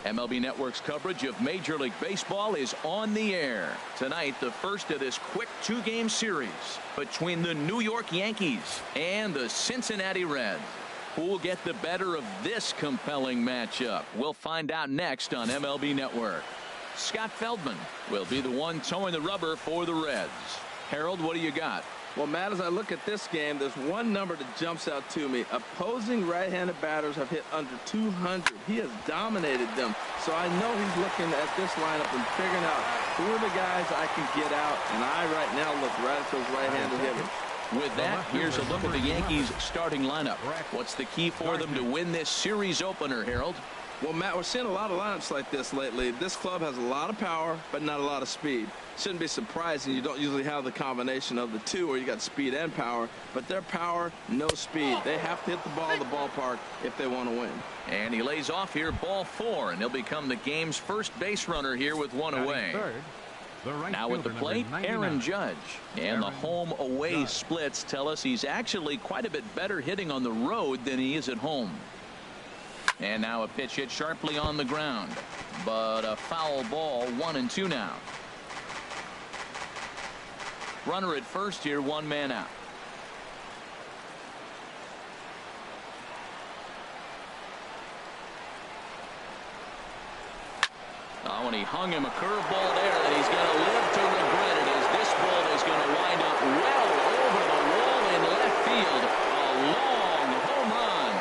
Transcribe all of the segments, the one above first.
MLB Network's coverage of Major League Baseball is on the air. Tonight, the first of this quick two-game series between the New York Yankees and the Cincinnati Reds. Who will get the better of this compelling matchup? We'll find out next on MLB Network. Scott Feldman will be the one towing the rubber for the Reds. Harold, what do you got? Well, Matt, as I look at this game, there's one number that jumps out to me. Opposing right-handed batters have hit under 200. He has dominated them. So I know he's looking at this lineup and figuring out who are the guys I can get out. And I right now look right at those right-handed hitters. With that, here's a look at the Yankees starting lineup. What's the key for them to win this series opener, Harold? Well, Matt, we're seeing a lot of lineups like this lately. This club has a lot of power, but not a lot of speed. Shouldn't be surprising. You don't usually have the combination of the two where you got speed and power, but their power, no speed. They have to hit the ball in the ballpark if they want to win. And he lays off here, ball 4, and he'll become the game's first base runner here with one away. Now at the plate, Aaron Judge. And the home-away splits tell us he's actually quite a bit better hitting on the road than he is at home. And now a pitch hit sharply on the ground. But a foul ball, 1-2 now. Runner at first here, one man out. Oh, and he hung him a curveball there, and he's going to live to regret it as this ball is going to wind up well over the wall in left field. A long home run.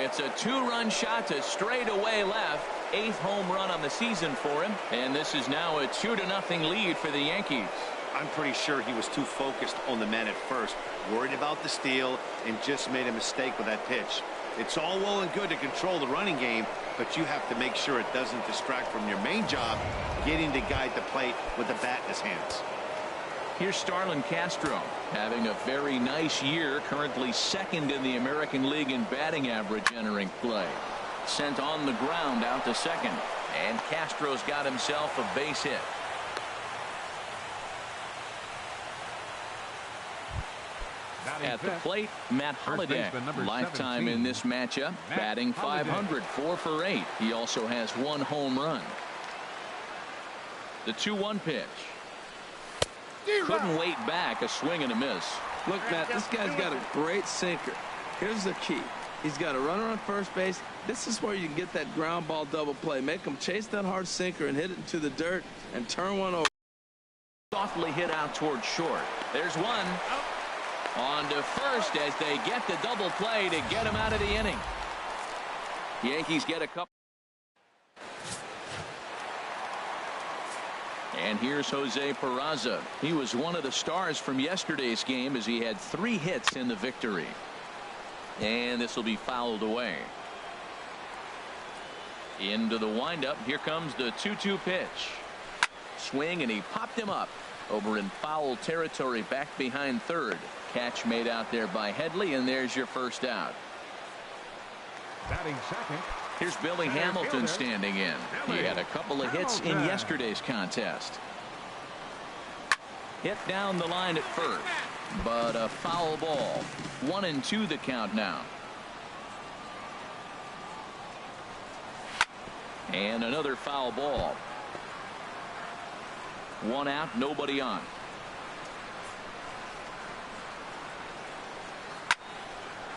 It's a 2-run shot to straightaway left. 8th home run on the season for him, and this is now a 2-0 lead for the Yankees. I'm pretty sure he was too focused on the man at first, worried about the steal, and just made a mistake with that pitch. It's all well and good to control the running game, but you have to make sure it doesn't distract from your main job, getting to guide the plate with the bat in his hands. Here's Starlin Castro having a very nice year, currently 2nd in the American League in batting average entering play. Sent on the ground out to second, and Castro's got himself a base hit. At the plate, Matt Holliday, lifetime in this matchup, batting .500, 4 for 8. He also has 1 home run. The 2-1 pitch. Couldn't wait back, a swing and a miss. Look, Matt, this guy's got a great sinker. Here's the key. He's got a runner on first base. This is where you can get that ground ball double play. Make him chase that hard sinker and hit it into the dirt and turn one over. Softly hit out towards short. There's one. On to first as they get the double play to get him out of the inning. Yankees get a couple. And here's Jose Peraza. He was one of the stars from yesterday's game as he had 3 hits in the victory. And this will be fouled away. Into the windup. Here comes the 2-2 pitch. Swing, and he popped him up over in foul territory back behind third. Catch made out there by Headley, and there's your first out. Batting second. Here's Billy Hamilton standing in. He had a couple of hits in yesterday's contest. Hit down the line at first, but a foul ball. 1-2 the count now. And another foul ball. 1 out, nobody on.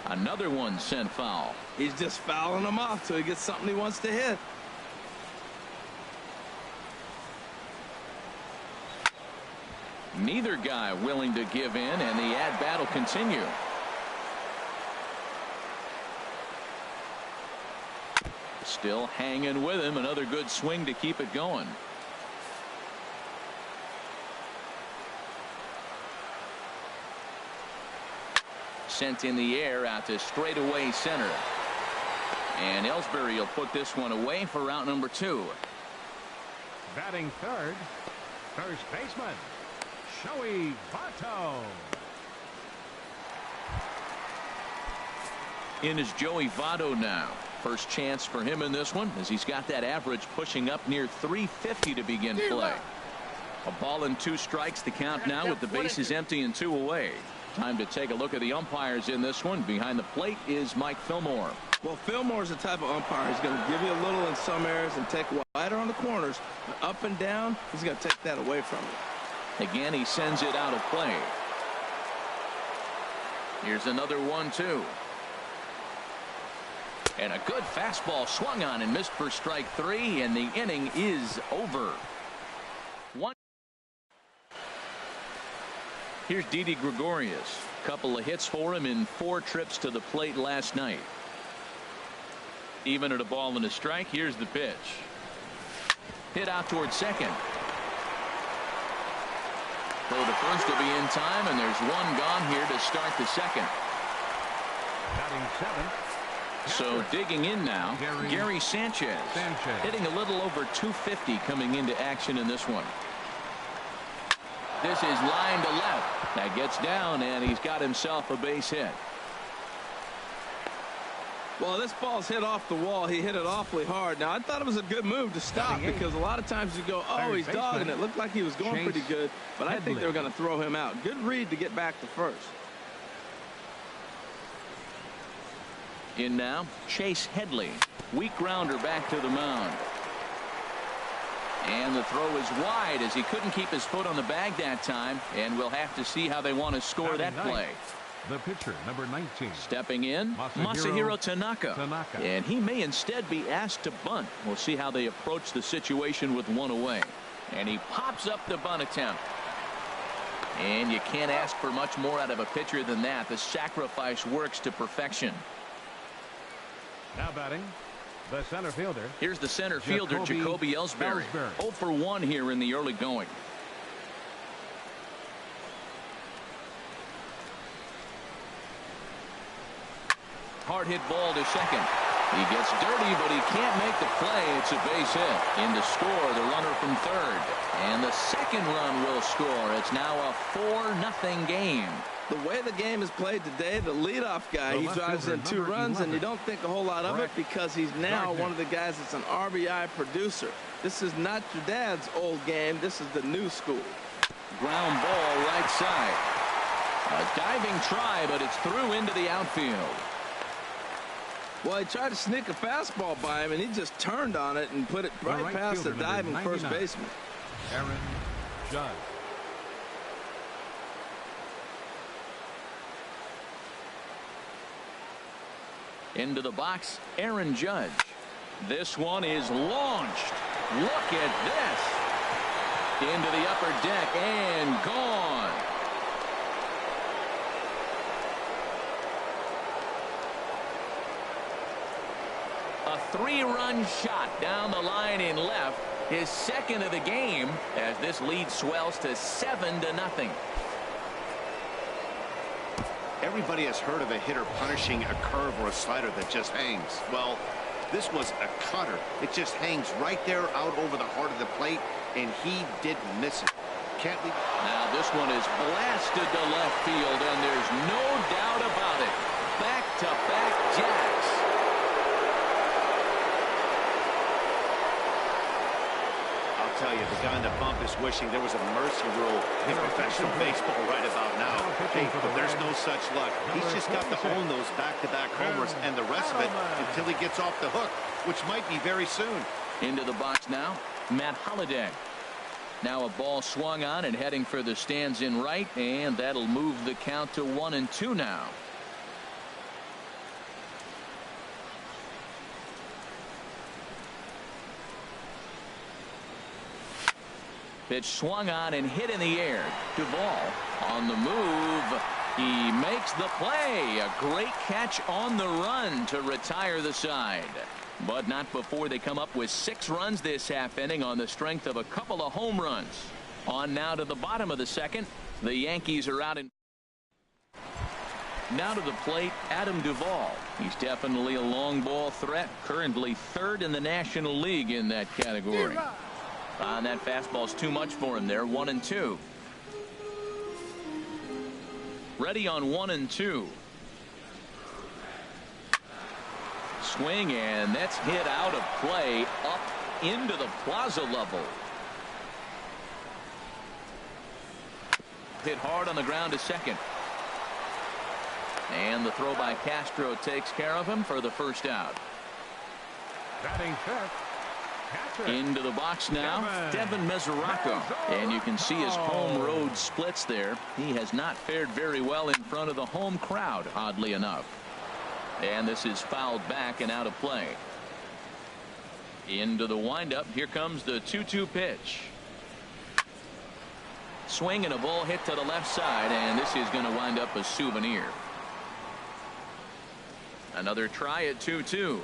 Another one sent foul. He's just fouling them off till he gets something he wants to hit. Neither guy willing to give in, and the at-bat will continue. Still hanging with him. Another good swing to keep it going. Sent in the air out to straightaway center. And Ellsbury will put this one away for out number 2. Batting third, first baseman, Joey Votto. In is Joey Votto now. First chance for him in this one as he's got that average pushing up near 350 to begin play. A ball and 2 strikes the count now with the bases empty and 2 away. Time to take a look at the umpires in this one. Behind the plate is Mike Fillmore. Well, Fillmore's the type of umpire. He's going to give you a little in some areas and take wider on the corners. But up and down, he's going to take that away from you. Again, he sends it out of play. Here's another 1-2. And a good fastball swung on and missed for strike 3, and the inning is over. Here's Didi Gregorius. Couple of hits for him in 4 trips to the plate last night. Even at a ball and a strike. Here's the pitch. Hit out towards second. Throw to first will be in time, and there's one gone here to start the second. Batting 7th. So digging in now, Gary Sanchez. Hitting a little over 250 coming into action in this one. This is line to left. That gets down, and he's got himself a base hit. Well, this ball's hit off the wall. He hit it awfully hard. Now, I thought it was a good move to stop because a lot of times you go, oh, he's dogging it. Looked like he was going pretty good, but I think they were going to throw him out. Good read to get back to first. In now, Chase Headley. Weak grounder back to the mound. And the throw is wide as he couldn't keep his foot on the bag that time, and we'll have to see how they want to score that play. The pitcher, number 19. Stepping in, Masahiro Tanaka. And he may instead be asked to bunt. We'll see how they approach the situation with one away. And he pops up the bunt attempt. And you can't ask for much more out of a pitcher than that. The sacrifice works to perfection. Now batting, the center fielder. Here's the center fielder, Jacoby Ellsbury. 0 for 1 here in the early going. Hard hit ball to second. He gets dirty, but he can't make the play. It's a base hit. In to score, the runner from third. And the second run will score. It's now a 4-0 game. The way the game is played today, the leadoff guy, he drives in 2 runs, and you don't think a whole lot of it because he's now one of the guys that's an RBI producer. This is not your dad's old game. This is the new school. Ground ball right side. A diving try, but it's through into the outfield. Well, he tried to sneak a fastball by him, and he just turned on it and put it right past the diving first baseman. Aaron Judge. Into the box, Aaron Judge. This one is launched. Look at this. Into the upper deck and gone. A 3-run shot down the line in left. His second of the game as this lead swells to 7-0. Everybody has heard of a hitter punishing a curve or a slider that just hangs. Well, this was a cutter. It just hangs right there out over the heart of the plate, and he didn't miss it. Can't leave. Now this one is blasted to left field, and there's no doubt about it. Back-to-back jacks. I'll tell you, the guy in the bump is wishing there was a mercy rule in professional baseball right about now. Hey, but there's no such luck. He's just got to own those back-to-back homers and the rest of it until he gets off the hook, which might be very soon. Into the box now, Matt Holliday. Now a ball swung on and heading for the stands in right, and that'll move the count to 1-2 now. Pitch swung on and hit in the air. Duvall on the move. He makes the play. A great catch on the run to retire the side. But not before they come up with 6 runs this half inning on the strength of a couple of home runs. On now to the bottom of the second. The Yankees are out in. Now to the plate, Adam Duvall. He's definitely a long ball threat. Currently 3rd in the National League in that category. That fastball's too much for him there. 1-2. Ready on 1-2. Swing, and that's hit out of play up into the plaza level. Hit hard on the ground to second. And the throw by Castro takes care of him for the first out. Batting fifth. Catcher. Into the box now, Devin Mesoraco. And you can see his home road splits there. He has not fared very well in front of the home crowd, oddly enough. And this is fouled back and out of play. Into the windup. Here comes the 2-2 pitch. Swing and a ball hit to the left side, and this is going to wind up a souvenir. Another try at 2-2.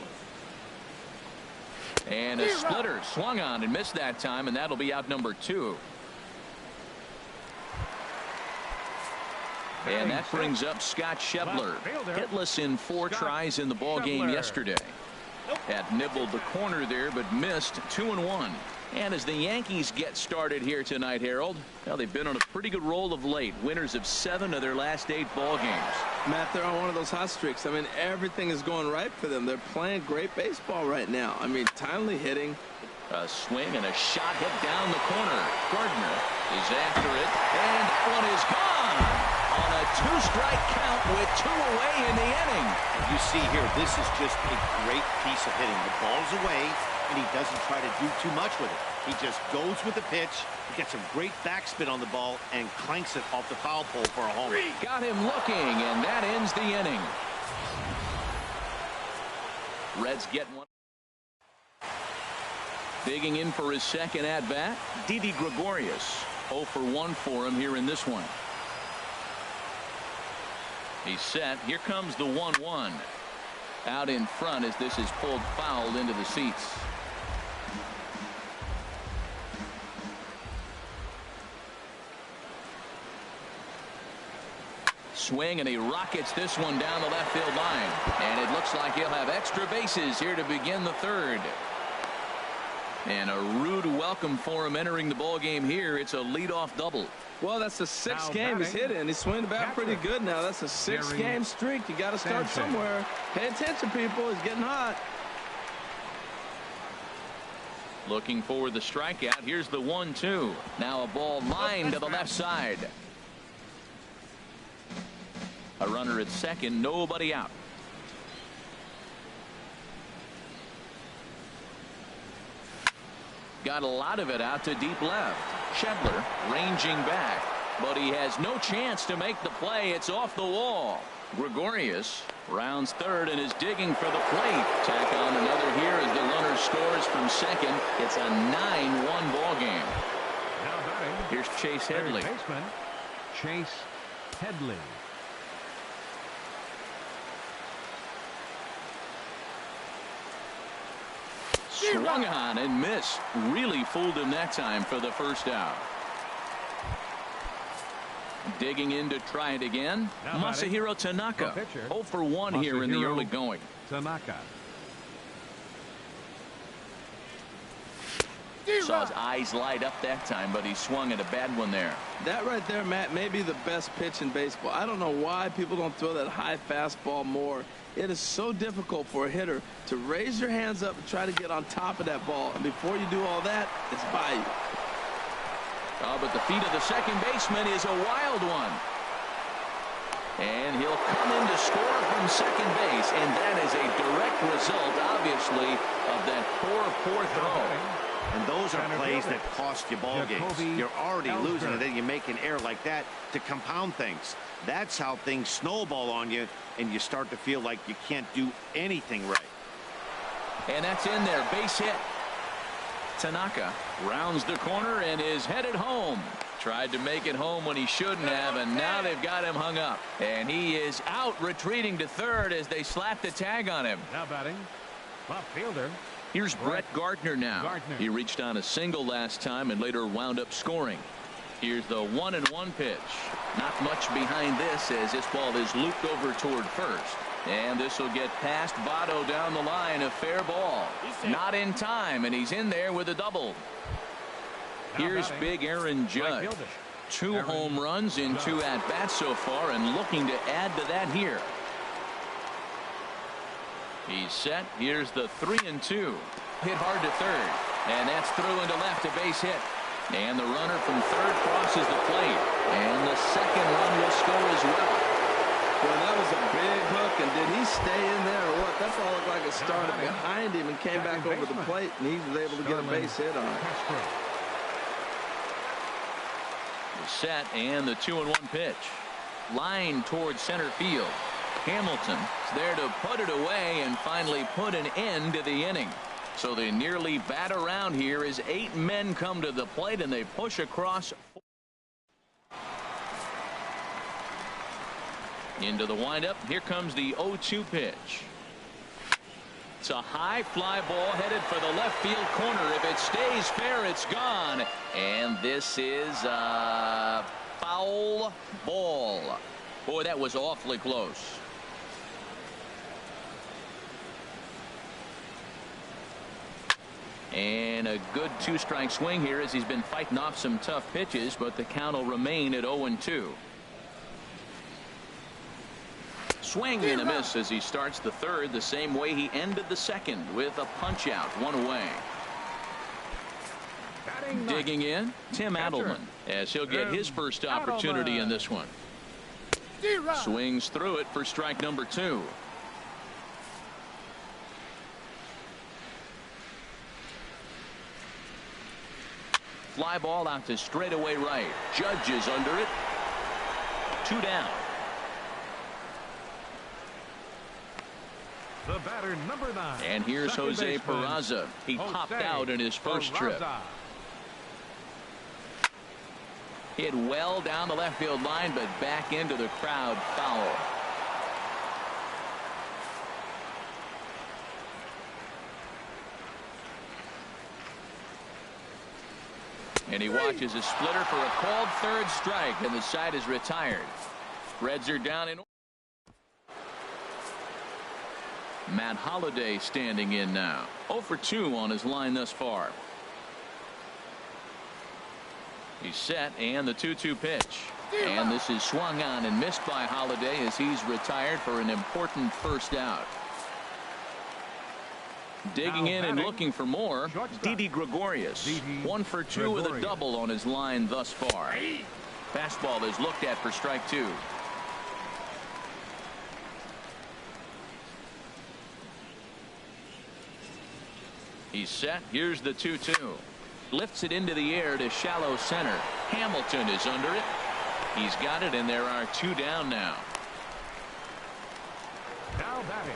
And a splitter swung on and missed that time, and that'll be out number 2. And that brings up Scott Schebler. Hitless in 4 tries in the ball game yesterday. Had nibbled the corner there, but missed 2-1. And as the Yankees get started here tonight, Harold, well, they've been on a pretty good roll of late. Winners of 7 of their last 8 ball games. Matt, they're on one of those hot streaks. I mean, everything is going right for them. They're playing great baseball right now. I mean, timely hitting. A swing and a shot hit down the corner. Gardner is after it, and that one is gone on a 2-strike count with 2 away in the inning. You see here, this is just a great piece of hitting. The ball's away, and he doesn't try to do too much with it. He just goes with the pitch, gets a great backspin on the ball, and clanks it off the foul pole for a home. Got him looking, and that ends the inning. Reds get one. Digging in for his second at-bat, Didi Gregorius. 0 for 1 for him here in this one. He's set. Here comes the 1-1. Out in front as this is pulled foul into the seats. Swing, and he rockets this one down the left field line. And it looks like he'll have extra bases here to begin the third. And a rude welcome for him entering the ball game here. It's a leadoff double. Well, that's the 6th game he's hit in. He's swinging the bat pretty good now. That's a 6-game streak. You got to start somewhere. Pay attention, people. He's getting hot. Looking for the strikeout. Here's the 1-2. Now a ball lined to the left side. A runner at second. Nobody out. Got a lot of it out to deep left. Schebler ranging back, but he has no chance to make the play. It's off the wall. Gregorius rounds third and is digging for the plate. Tack on another here as the runner scores from second. It's a 9-1 ball game. Here's Chase Headley. Baseman, Chase Headley. Swung on and missed. Really fooled him that time for the first out. Digging in to try it again. Masahiro Tanaka. 0 for 1 here in the early going. Tanaka. Saw his eyes light up that time, but he swung at a bad one there. That right there, Matt, may be the best pitch in baseball. I don't know why people don't throw that high fastball more. It is so difficult for a hitter to raise your hands up and try to get on top of that ball. And before you do all that, it's by you. Oh, but the feet of the second baseman is a wild one. And he'll come in to score from second base. And that is a direct result, obviously, of that poor throw. And those are plays that cost you ball games. You're already losing, and then you make an error like that to compound things. That's how things snowball on you, and you start to feel like you can't do anything right. And that's in there. Base hit. Tanaka rounds the corner and is headed home. Tried to make it home when he shouldn't have, and now they've got him hung up. And he is out, retreating to third as they slap the tag on him. Now batting, left fielder. Here's Brett Gardner now. He reached on a single last time and later wound up scoring. Here's the 1-1 pitch. Not much behind this as this ball is looped over toward first. And this will get past Votto down the line. A fair ball. Not in time, and he's in there with a double. Here's big Aaron Judge. 2 home runs in 2 at-bats so far, and looking to add to that here. He's set. Here's the 3-2. Hit hard to third. And that's through into left, a base hit. And the runner from third crosses the plate. And the second run will score as well. Well, that was a big hook, and did he stay in there or what? That ball looked like it started behind him and came back over the plate, and he was able to get a base hit on it. The set and the 2-1 pitch. Line towards center field. Hamilton is there to put it away and finally put an end to the inning. So they nearly bat around here as 8 men come to the plate and they push across. Into the windup. Here comes the 0-2 pitch. It's a high fly ball headed for the left field corner. If it stays fair, it's gone. And this is a foul ball. Boy, that was awfully close. And a good 2-strike swing here as he's been fighting off some tough pitches, but the count will remain at 0-2. Swing and a miss as he starts the third the same way he ended the second, with a punch out, 1 away. Digging in, Tim Adelman, as he'll get his first opportunity in this one. Swings through it for strike number 2. Fly ball out to straightaway right. Judge is under it. 2 down. The batter, number 9. And here's Second Jose baseman, Peraza. He popped out in his first trip. Hit well down the left field line, but back into the crowd, foul. And he watches a splitter for a called third strike, and the side is retired. Reds are down in. Matt Holliday standing in now. 0 for 2 on his line thus far. He's set, and the 2-2 pitch. And this is swung on and missed by Holliday as he's retired for an important first out. Digging in and looking for more, Didi Gregorius. 1 for 2 with a double on his line thus far. Fastball is looked at for strike 2. He's set. Here's the 2-2. Lifts it into the air to shallow center. Hamilton is under it. He's got it, and there are 2 down now. Now batting.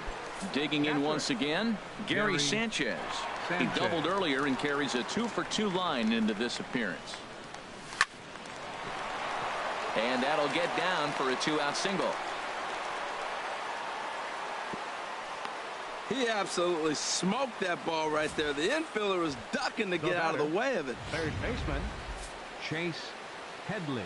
Digging in once again, Gary Sanchez. He doubled earlier and carries a 2 for 2 line into this appearance. And that'll get down for a 2-out single. He absolutely smoked that ball right there. The infielder was ducking to get out of the way of it. Third baseman, Chase Headley.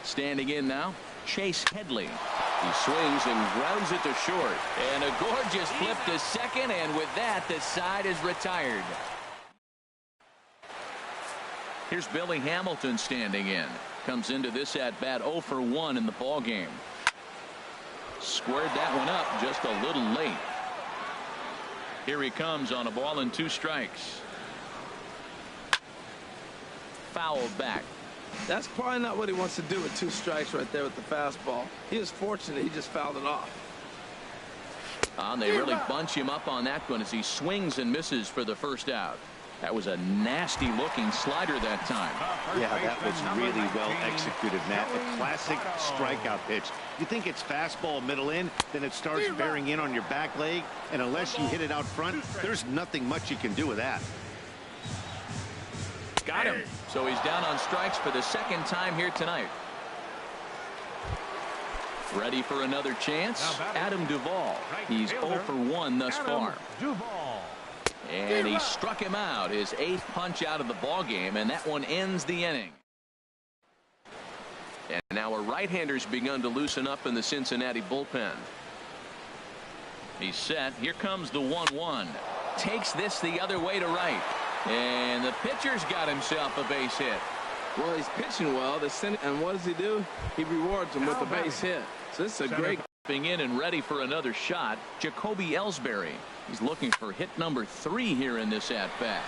Standing in now, Chase Headley. He swings and grounds it to short. And a gorgeous flip to second, and with that, the side is retired. Here's Billy Hamilton standing in. Comes into this at bat 0 for 1 in the ball game. Squared that one up just a little late. Here he comes on a ball and 2 strikes. Fouled back. That's probably not what he wants to do with 2 strikes right there with the fastball. He is fortunate he just fouled it off. They really bunch him up on that one as he swings and misses for the first out. That was a nasty looking slider that time. Yeah, that was really well executed, Matt. A classic strikeout pitch. You think it's fastball middle in, then it starts bearing in on your back leg, and unless you hit it out front, there's nothing much you can do with that. Got him. So he's down on strikes for the second time here tonight. Ready for another chance? Adam Duvall. He's 0 for 1 thus far. And he struck him out, his 8th punch out of the ball game, and that one ends the inning. And now a right-hander's begun to loosen up in the Cincinnati bullpen. He's set. Here comes the 1-1. Takes this the other way to right. And the pitcher's got himself a base hit. Well, he's pitching well. And what does he do? He rewards him with a base hit. So this is a great. In and ready for another shot, Jacoby Ellsbury. He's looking for hit number 3 here in this at-bat.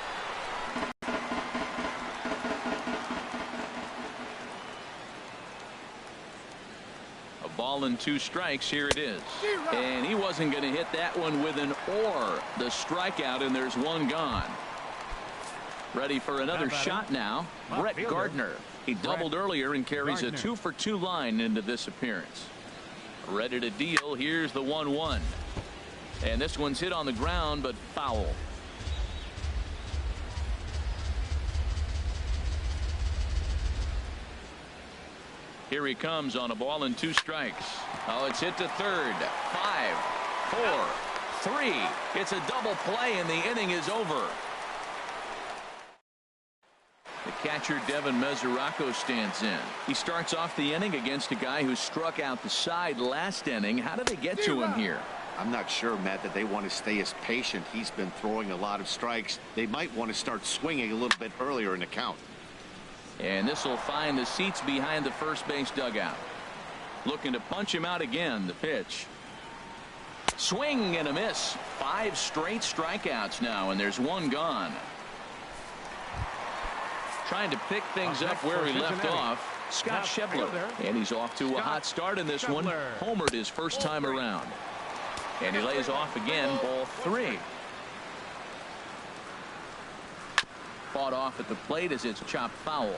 ball and 2 strikes. Here it is. And he wasn't going to hit that one with an or. The strikeout, and there's 1 gone. Ready for another shot now. Brett Gardner. He doubled earlier and carries a 2-for-2 line into this appearance. Ready to deal. Here's the 1-1. And this one's hit on the ground, but foul. Here he comes on a ball and 2 strikes. Oh, it's hit to third. 5, 4, 3. It's a double play, and the inning is over. The catcher, Devin Mesoraco, stands in. He starts off the inning against a guy who struck out the side last inning. How did they get to him here? I'm not sure, Matt, that they want to stay as patient. He's been throwing a lot of strikes. They might want to start swinging a little bit earlier in the count. And this will find the seats behind the first base dugout. Looking to punch him out again. The pitch. Swing and a miss. 5 straight strikeouts now, and there's 1 gone. Trying to pick things up where he left off. Scott Schebler. And he's off to a hot start in this one. Homered his first time around. And he lays off again. Ball 3. Fought off at the plate as it's chopped foul.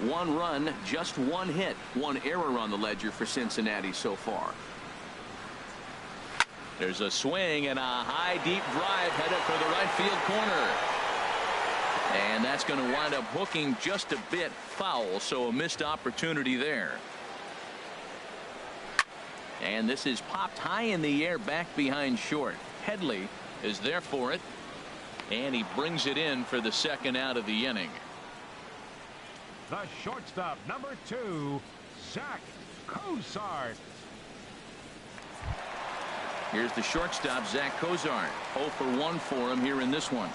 1 run, just 1 hit, 1 error on the ledger for Cincinnati so far. There's a swing and a high deep drive headed for the right field corner. And that's going to wind up hooking just a bit foul, so a missed opportunity there. And this is popped high in the air back behind short. Headley is there for it. And he brings it in for the 2nd out of the inning. The shortstop, number 2, Zach Cozart. Here's the shortstop, Zach Cozart. 0 for 1 for him here in this one.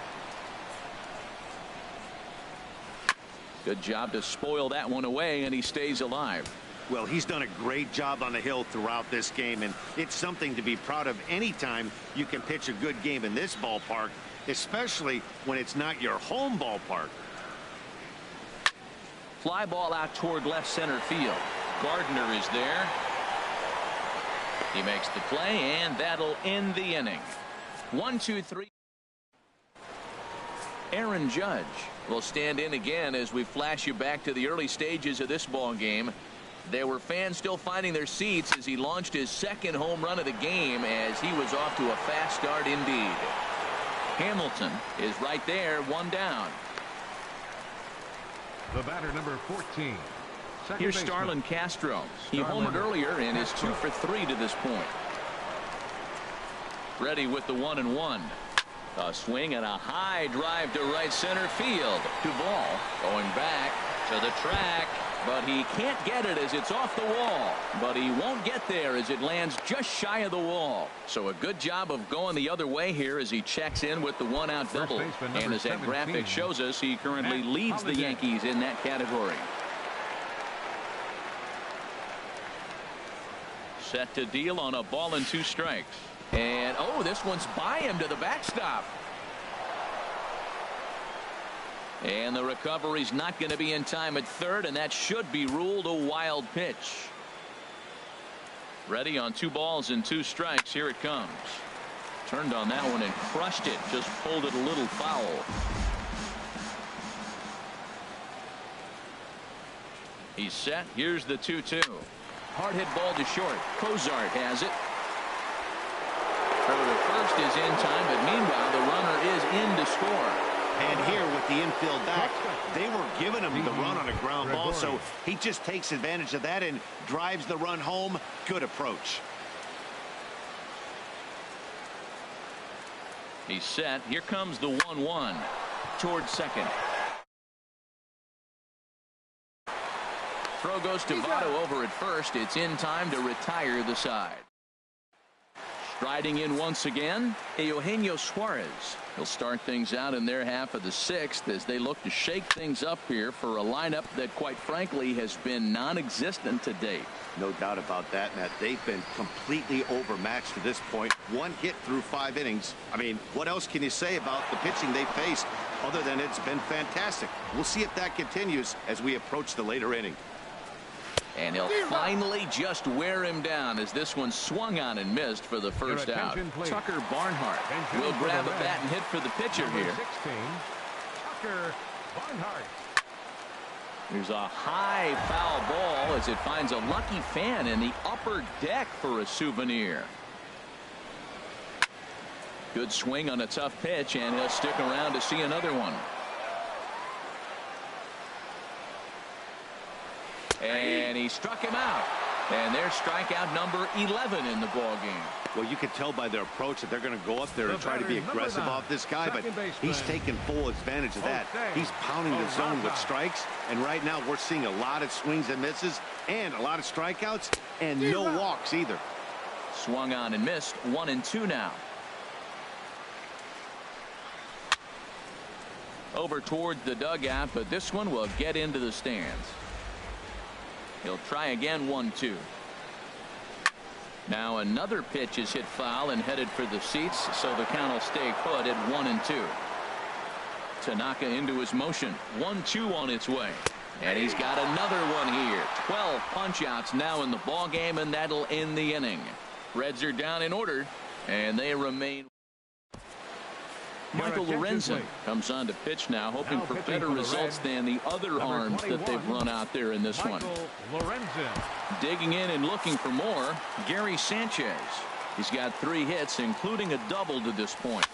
Good job to spoil that one away, and he stays alive. Well, he's done a great job on the hill throughout this game, and it's something to be proud of anytime you can pitch a good game in this ballpark, especially when it's not your home ballpark. Fly ball out toward left center field. Gardner is there. He makes the play, and that'll end the inning. 1, 2, 3. Aaron Judge will stand in again as we flash you back to the early stages of this ball game. There were fans still finding their seats as he launched his 2nd home run of the game, as he was off to a fast start indeed. Hamilton is right there, 1 down. The batter, number 14. Here's Starlin Castro. He homered earlier and is 2 for 3 to this point. Ready with the 1-1. A swing and a high drive to right center field. Duvall going back to the track, but he can't get it as it's off the wall. But he won't get there as it lands just shy of the wall. So a good job of going the other way here as he checks in with the 1-out double. And as that graphic shows us, he currently leads the Yankees in that category. Set to deal on a ball and 2 strikes. And oh, this one's by him to the backstop. And the recovery's not going to be in time at 3rd, and that should be ruled a wild pitch. Ready on 2 balls and 2 strikes. Here it comes. Turned on that one and crushed it. Just pulled it a little foul. He's set. Here's the 2-2. Hard hit ball to short. Cozart has it. Throw to first is in time, but meanwhile the runner is in to score. And here with the infield back, they were giving him the run on a ground ball, so he just takes advantage of that and drives the run home. Good approach. He's set. Here comes the 1-1 towards second. Throw goes to Votto over at first. It's in time to retire the side. Striding in once again, Eugenio Suarez. He'll start things out in their half of the 6th as they look to shake things up here for a lineup that, quite frankly, has been non-existent to date. No doubt about that, Matt. They've been completely overmatched to this point. 1 hit through 5 innings. I mean, what else can you say about the pitching they faced other than it's been fantastic? We'll see if that continues as we approach the later inning. And he'll finally just wear him down as this one swung on and missed for the first out. Tucker Barnhart will grab a bat and hit for the pitcher here. 16, Tucker Barnhart. There's a high foul ball as it finds a lucky fan in the upper deck for a souvenir. Good swing on a tough pitch, and he'll stick around to see another one. And he struck him out. And there's strikeout number 11 in the ball game. Well, you can tell by their approach that they're going to go up there and try to be aggressive off this guy, but he's taking full advantage of that. He's pounding the zone with strikes, and right now we're seeing a lot of swings and misses and a lot of strikeouts and no walks either. Swung on and missed. 1-2 now. Over toward the dugout, but this one will get into the stands. He'll try again. 1-2. Now another pitch is hit foul and headed for the seats, so the count will stay put at 1-2. Tanaka into his motion. 1-2 on its way. And he's got another one here. 12 punch-outs now in the ball game, and that'll end the inning. Reds are down in order, and they remain. Michael Lorenzen comes on to pitch now, hoping for better results than the other arms that they've run out there in this one. Digging in and looking for more, Gary Sanchez. He's got 3 hits, including a double to this point.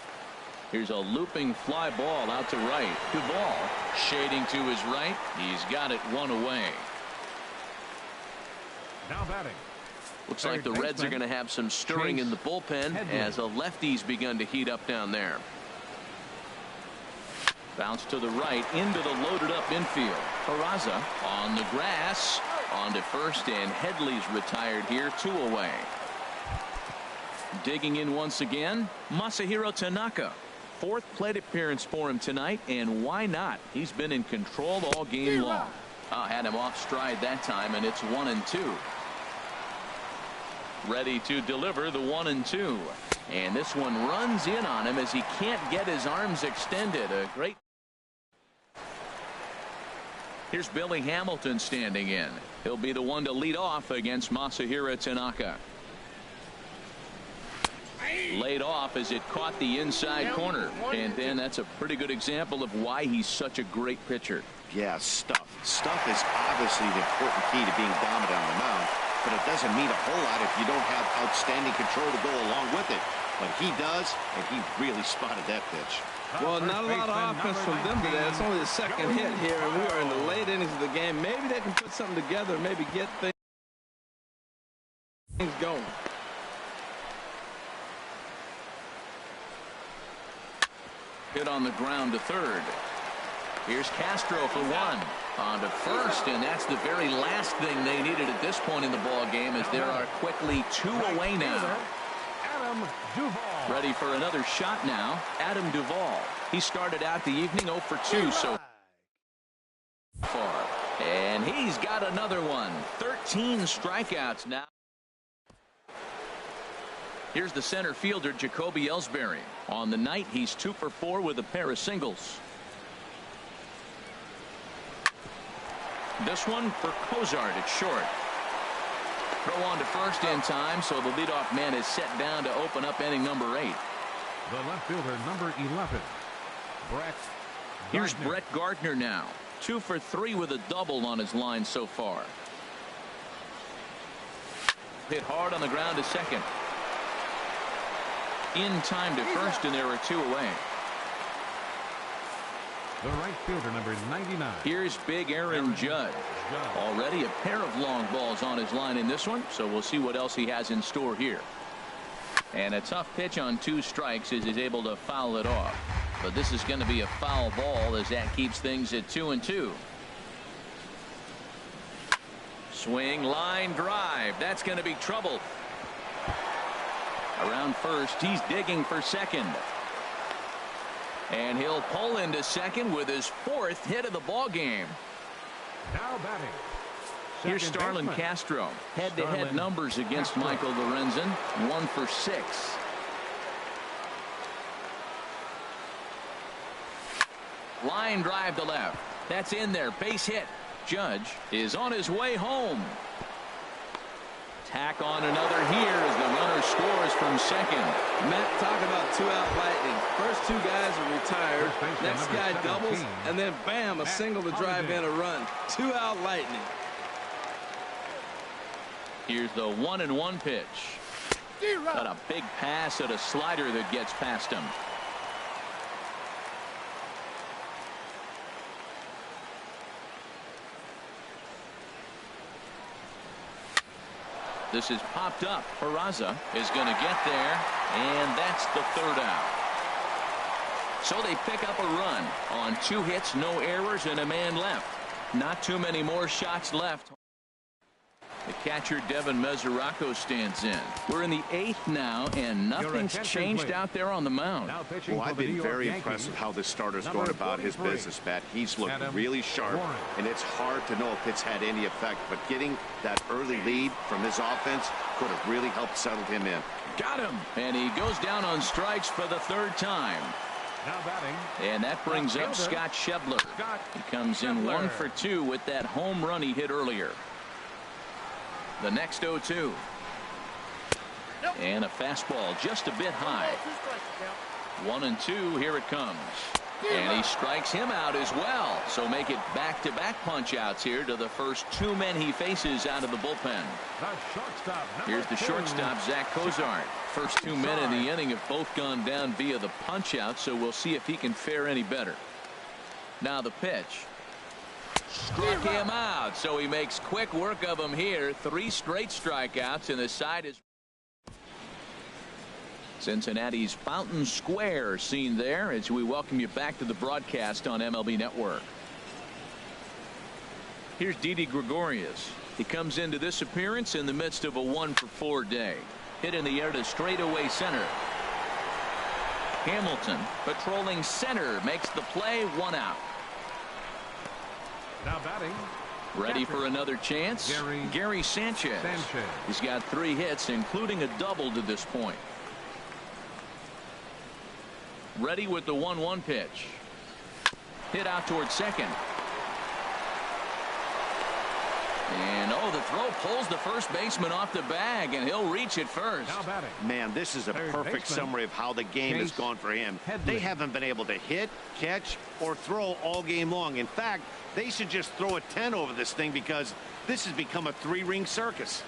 Here's a looping fly ball out to right. Duvall shading to his right. He's got it one away. Now batting. Looks like the Reds are going to have some stirring in the bullpen as a lefty's begun to heat up down there. Bounce to the right into the loaded up infield. Peraza on the grass on to first, and Headley's retired here. 2 away. Digging in once again, Masahiro Tanaka. 4th plate appearance for him tonight, and why not? He's been in control all game long. Had him off stride that time, and it's 1-2. Ready to deliver the 1-2. And this one runs in on him as he can't get his arms extended. A great. Here's Billy Hamilton standing in. He'll be the one to lead off against Masahiro Tanaka. Laid off as it caught the inside corner. And then that's a pretty good example of why he's such a great pitcher. Yeah, stuff. Stuff is obviously the important key to being dominant on the mound, but it doesn't mean a whole lot if you don't have outstanding control to go along with it. But he does, and he really spotted that pitch. Well, not a lot of offense from them today. It's only the 2nd hit here, and we are in the late innings of the game. Maybe they can put something together, maybe get things going. Hit on the ground to third. Here's Castro for 1. On to first, and that's the very last thing they needed at this point in the ball game, as there are quickly 2 away now. Adam Duvall. Ready for another shot now. Adam Duvall. He started out the evening 0 for 2 so far. And he's got another one. 13 strikeouts now. Here's the center fielder, Jacoby Ellsbury. On the night, he's 2 for 4 with a pair of singles. This one for Cozart at short. Throw on to first in time, so the leadoff man is set down to open up inning number 8. The left fielder, number 11, Brett. Here's Brett Gardner now. 2 for 3 with a double on his line so far. Hit hard on the ground to second. In time to first, and there are 2 away. The right fielder, number 99. Here's big Aaron Judge. Already a pair of long balls on his line in this one, so we'll see what else he has in store here. And a tough pitch on 2 strikes as he's able to foul it off. But this is going to be a foul ball as that keeps things at 2-2. Swing, line drive. That's going to be trouble. Around first, he's digging for second. And he'll pull into second with his 4th hit of the ball game. Now batting. Here's Starlin Castro. Head-to-head numbers against Michael Lorenzen. 1 for 6. Line drive to left. That's in there. Base hit. Judge is on his way home. Tack on another here as the runner scores from second. Matt, talk about two-out lightning. First two guys are retired. Next guy doubles, and then bam, a single to drive in a run. Two-out lightning. Here's the 1-1 pitch. Got a big pass at a slider that gets past him. This is popped up. Peraza is going to get there, and that's the third out. So they pick up a run on 2 hits, no errors, and a man left. Not too many more shots left. The catcher Devin Mesoraco stands in. We're in the 8th now, and nothing's changed out there on the mound. Well, I've been very impressed with how this starter's going about his business, Matt. He's looked really sharp, and it's hard to know if it's had any effect, but getting that early lead from his offense could have really helped settle him in. Got him, and he goes down on strikes for the 3rd time. Now batting. And that brings up Scott Schebler. He comes in 1 for 2 with that home run he hit earlier. The next 0-2. And a fastball just a bit high. 1-2. Here it comes. And he strikes him out as well. So make it back-to-back punch-outs here to the first 2 men he faces out of the bullpen. Here's the shortstop, Zach Cozart. First 2 men in the inning have both gone down via the punch-out, so we'll see if he can fare any better. Now the pitch. Struck him out, so he makes quick work of him here. 3 straight strikeouts, and the side is Cincinnati's Fountain Square scene there as we welcome you back to the broadcast on MLB Network. Here's Didi Gregorius. He comes into this appearance in the midst of a 1-for-4 day. Hit in the air to straightaway center. Hamilton patrolling center makes the play. 1 out. Now batting. Ready for another chance. Gary Sanchez. He's got 3 hits, including a double to this point. Ready with the 1-1 pitch. Hit out towards second. And the throw pulls the first baseman off the bag, and he'll reach it first. Man, this is a perfect summary of how the game has gone for him. They haven't been able to hit, catch, or throw all game long. In fact, they should just throw a 10 over this thing because this has become a 3-ring circus.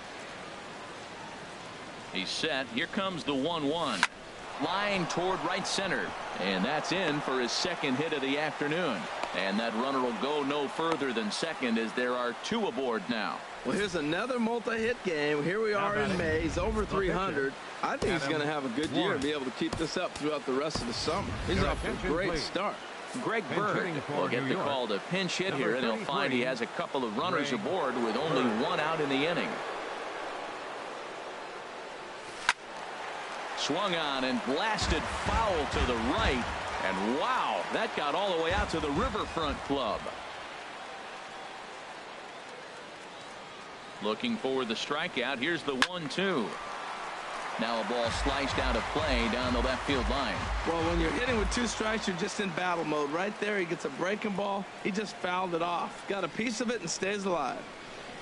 He's set. Here comes the 1-1. Flying toward right center. And that's in for his 2nd hit of the afternoon. And that runner will go no further than second as there are 2 aboard now. Well, here's another multi-hit game. Here we are in May. He's over 300. I think he's going to have a good year and be able to keep this up throughout the rest of the summer. He's off to a great start. Greg Bird will get the call to pinch hit here, and he'll find he has a couple of runners aboard with only 1 out in the inning. Swung on and blasted foul to the right. And wow, that got all the way out to the Riverfront Club. Looking for the strikeout. Here's the 1-2. Now a ball sliced out of play down the left field line. Well, when you're hitting with 2 strikes, you're just in battle mode. Right there, he gets a breaking ball. He just fouled it off. Got a piece of it and stays alive.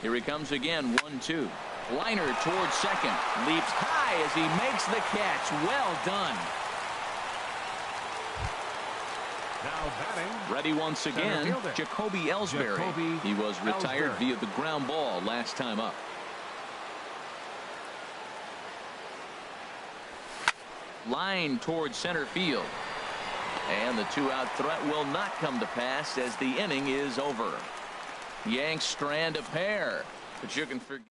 Here he comes again. 1-2. Liner towards second. Leaps high as he makes the catch. Well done. Now batting. Ready once again. Jacoby Ellsbury. He was retired via the ground ball last time up. Line towards center field. And the 2-out threat will not come to pass as the inning is over. Yanks strand a pair. But you can forget.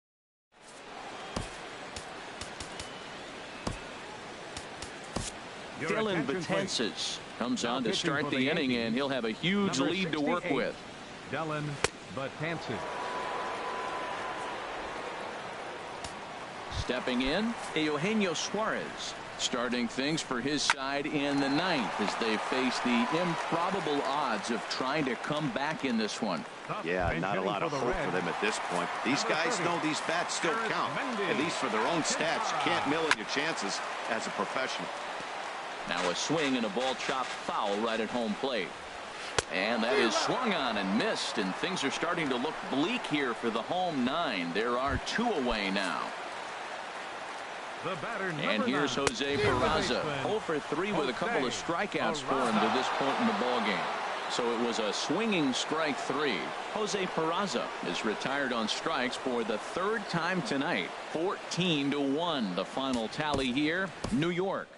Dylan Betances comes on to start the inning, and he'll have a huge lead to work with. Dylan Betances. Stepping in, Eugenio Suarez. Starting things for his side in the 9th as they face the improbable odds of trying to come back in this one. Yeah, not a lot of hope for them at this point. These guys know these bats still count, at least for their own stats. You can't mill in your chances as a professional. Now a swing and a ball chopped foul right at home plate. And that is swung on and missed, and things are starting to look bleak here for the home 9. There are 2 away now. The batter, And here's 9, Jose Peraza, 0 for 3 with a couple of strikeouts for him to this point in the ballgame. So it was a swinging strike 3. Jose Peraza is retired on strikes for the 3rd time tonight. 14-1 the final tally here. New York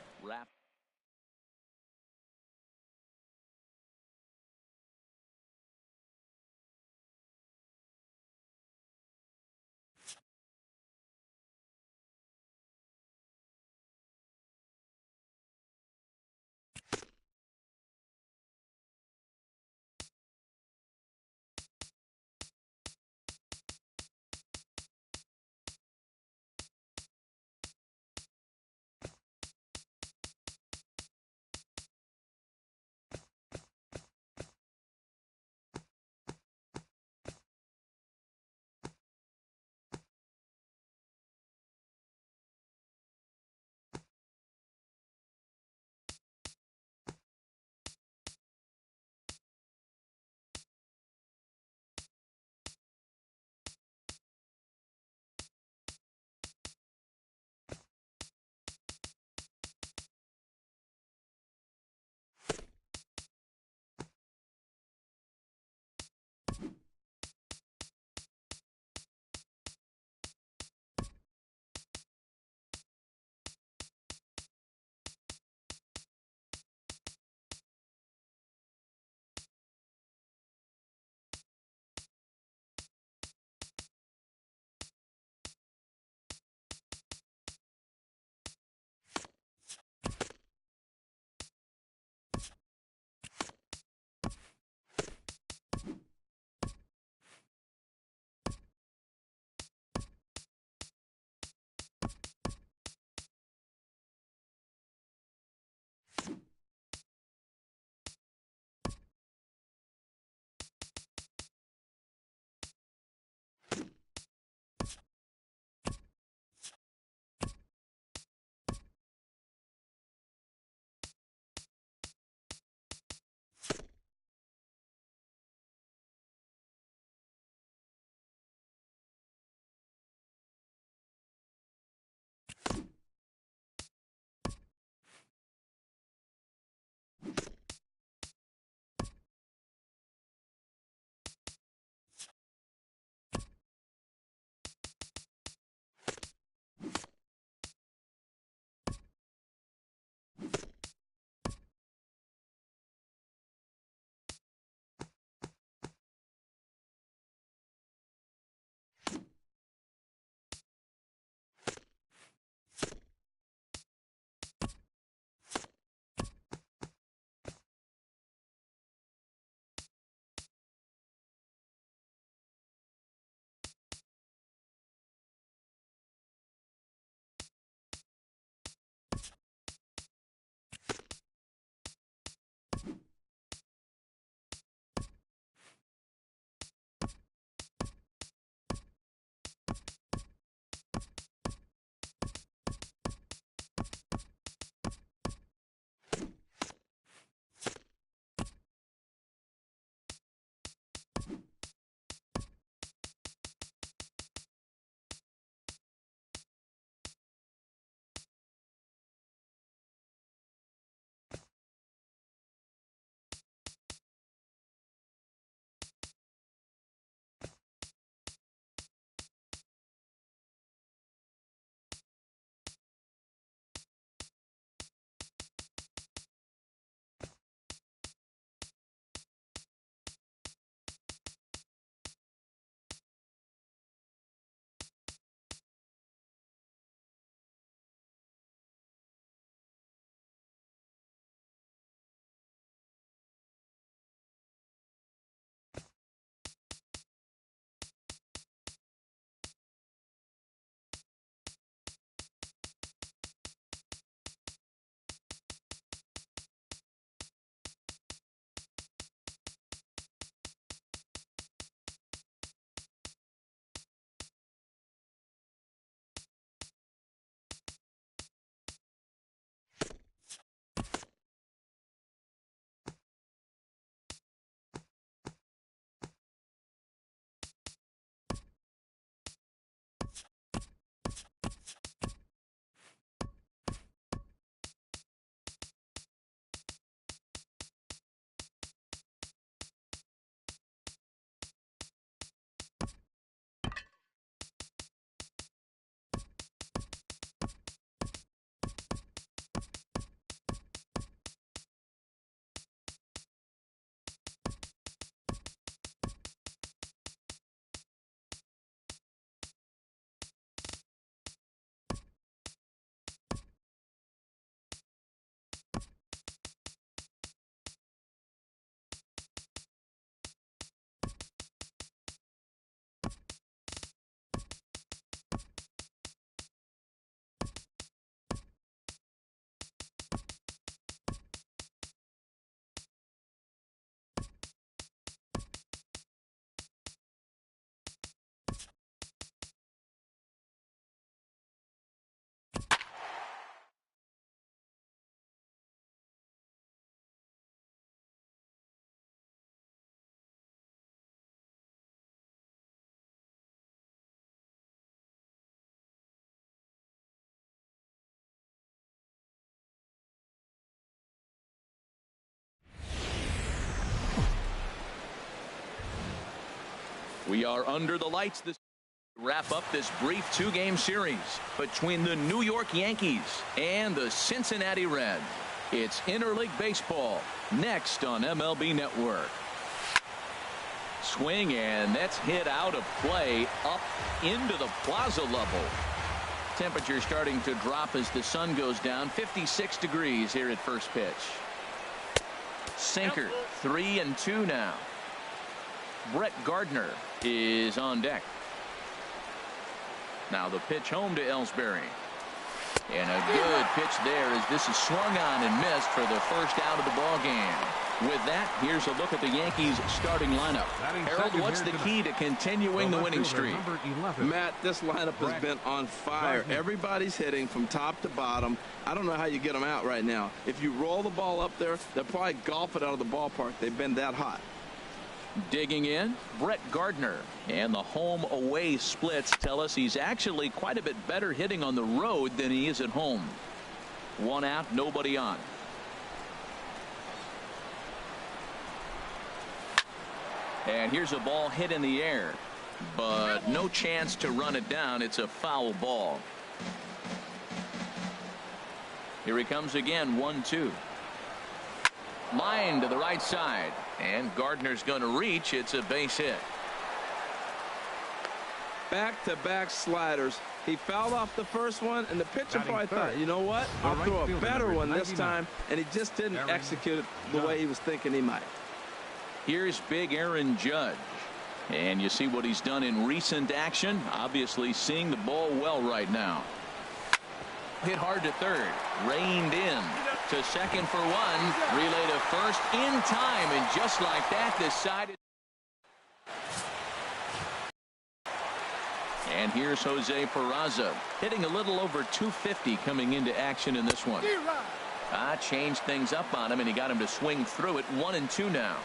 We are under the lights this wrap up this brief two-game series between the New York Yankees and the Cincinnati Reds. It's interleague baseball next on MLB Network. Swing, and that's hit out of play up into the plaza level. Temperature starting to drop as the sun goes down. 56 degrees here at first pitch. Sinker, 3-2 now. Brett Gardner is on deck. Now the pitch home to Ellsbury. And a good pitch there as this is swung on and missed for the first out of the ball game. With that, here's a look at the Yankees starting lineup. Harold, what's the key to continuing the winning streak? Matt, this lineup has been on fire. Everybody's hitting from top to bottom. I don't know how you get them out right now. If you roll the ball up there, they'll probably golf it out of the ballpark. They've been that hot. Digging in, Brett Gardner. And the home-away splits tell us he's actually quite a bit better hitting on the road than he is at home. One out, nobody on. And here's a ball hit in the air, but no chance to run it down. It's a foul ball. Here he comes again, 1-2. Line to the right side, and Gardner's going to reach. It's a base hit. Back-to-back sliders. He fouled off the first one, and the pitcher probably thought, you know what, I'll throw a better one this time, and he just didn't execute it the way he was thinking he might. Here's big Aaron Judge, and you see what he's done in recent action. Obviously seeing the ball well right now. Hit hard to third, reined in to second for one, relay to first in time, and just like that decided. And here's Jose Peraza hitting a little over 250 coming into action in this one. Changed things up on him, and he got him to swing through it. 1-2 now.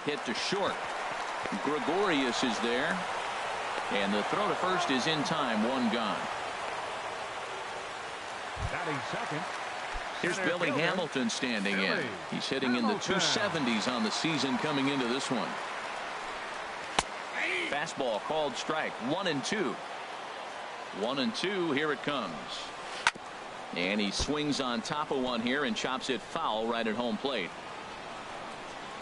Hit to short. Gregorius is there, and the throw to first is in time. One gone. Here's Billy Hamilton standing in. He's hitting in the 270s on the season coming into this one. Fastball called strike. 1-2. 1-2. Here it comes. And he swings on top of one here and chops it foul right at home plate.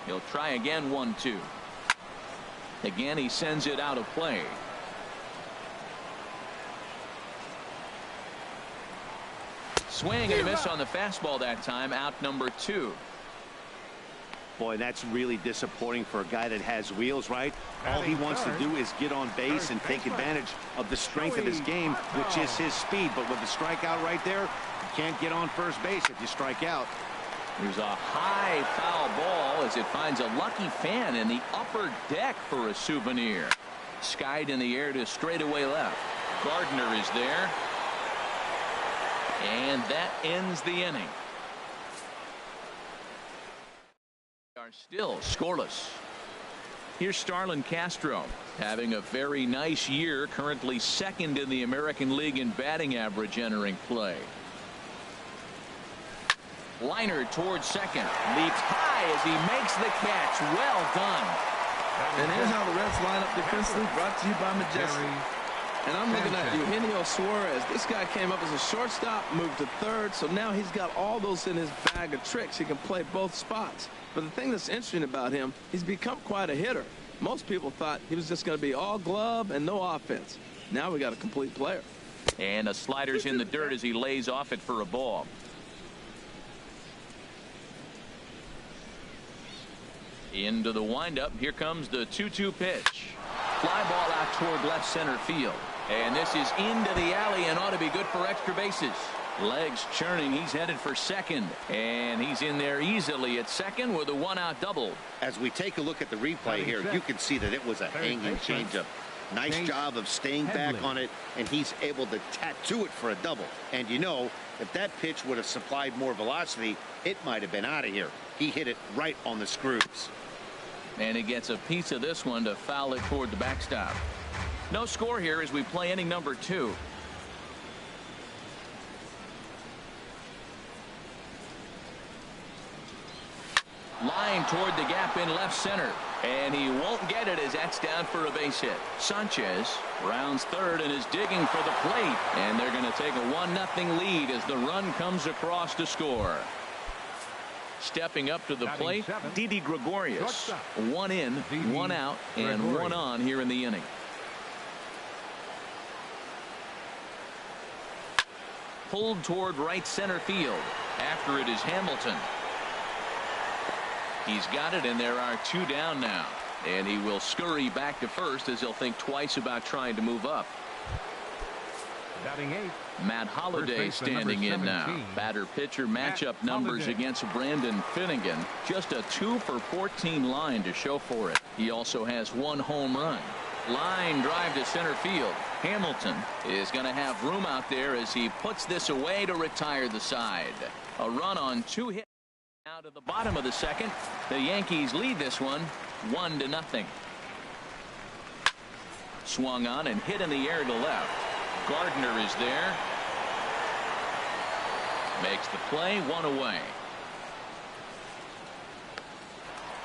He'll try again. 1-2. Again, he sends it out of play. Swing and a miss on the fastball that time. Out number 2. Boy, that's really disappointing for a guy that has wheels, right? All he wants to do is get on base and take advantage of the strength of his game, which is his speed. But with the strikeout right there, you can't get on first base if you strike out. There's a high foul ball as it finds a lucky fan in the upper deck for a souvenir. Skied in the air to straightaway left. Gardner is there. And that ends the inning. We are still scoreless. Here's Starlin Castro having a very nice year, currently second in the American League in batting average entering play. Liner towards second, leaps high as he makes the catch. Well done. And here's how the Reds line up defensively, brought to you by Majestic. And I'm looking at Eugenio Suarez. This guy came up as a shortstop, moved to third, so now he's got all those in his bag of tricks. He can play both spots. But the thing that's interesting about him, he's become quite a hitter. Most people thought he was just going to be all glove and no offense. Now we got a complete player. And a slider's in the dirt as he lays off it for a ball. Into the windup. Here comes the 2-2 pitch. Fly ball out toward left center field. And this is into the alley and ought to be good for extra bases. Legs churning. He's headed for second. And he's in there easily at second with a one-out double. As we take a look at the replay here, you can see that it was a hanging changeup. Nice job of staying back on it, and he's able to tattoo it for a double. And you know, if that pitch would have supplied more velocity, it might have been out of here. He hit it right on the screws. And he gets a piece of this one to foul it toward the backstop. No score here as we play inning number 2. Line toward the gap in left center. And he won't get it as that's down for a base hit. Sanchez rounds third and is digging for the plate. And they're going to take a 1-0 lead as the run comes across to score. Stepping up to the plate, Didi Gregorius. 1 in, 1 out, and 1 on here in the inning. Pulled toward right center field. After it is Hamilton. He's got it, and there are 2 down now. And he will scurry back to first as he'll think twice about trying to move up. Batting 8th. Matt Holliday standing in now. Batter-pitcher matchup numbers against Brandon Finnegan. Just a 2 for 14 line to show for it. He also has 1 home run. Line drive to center field. Hamilton is going to have room out there as he puts this away to retire the side. A run on 2 hits. Now to the bottom of the second. The Yankees lead this one 1-0. Swung on and hit in the air to left. Gardner is there. Makes the play, 1 away.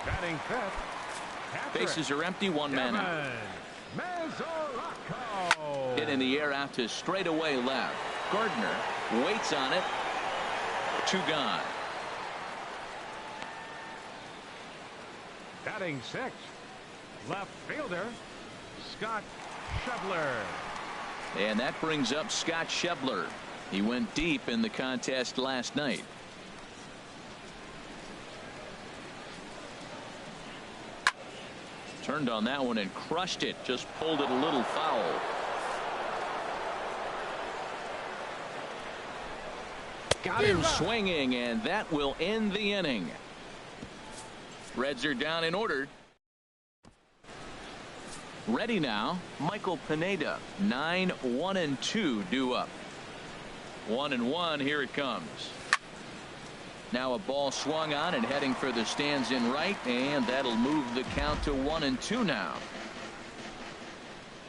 Batting 5th. Bases are empty, 1 man out. Hit in the air out to straightaway left. Gardner waits on it. 2 gone. Batting 6th. Left fielder Scott Schebler. And that brings up Scott Schebler. He went deep in the contest last night. Turned on that one and crushed it. Just pulled it a little foul. Got him swinging, and that will end the inning. Reds are down in order. Ready now, Michael Pineda. 9-1-2 due up. 1-1, here it comes. Now a ball swung on and heading for the stands in right, and that'll move the count to 1-2 now.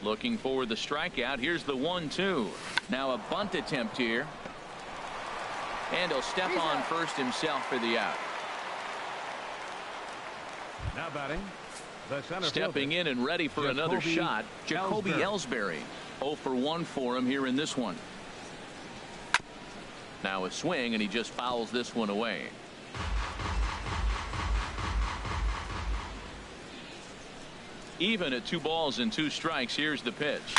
Looking for the strikeout. Here's the 1-2. Now a bunt attempt here. And he'll step on first himself for the out. Now batting. The center Stepping in and ready for another shot, Jacoby Ellsbury. 0 for 1 for him here in this one. Now a swing, and he just fouls this one away. Even at 2 balls and 2 strikes. Here's the pitch.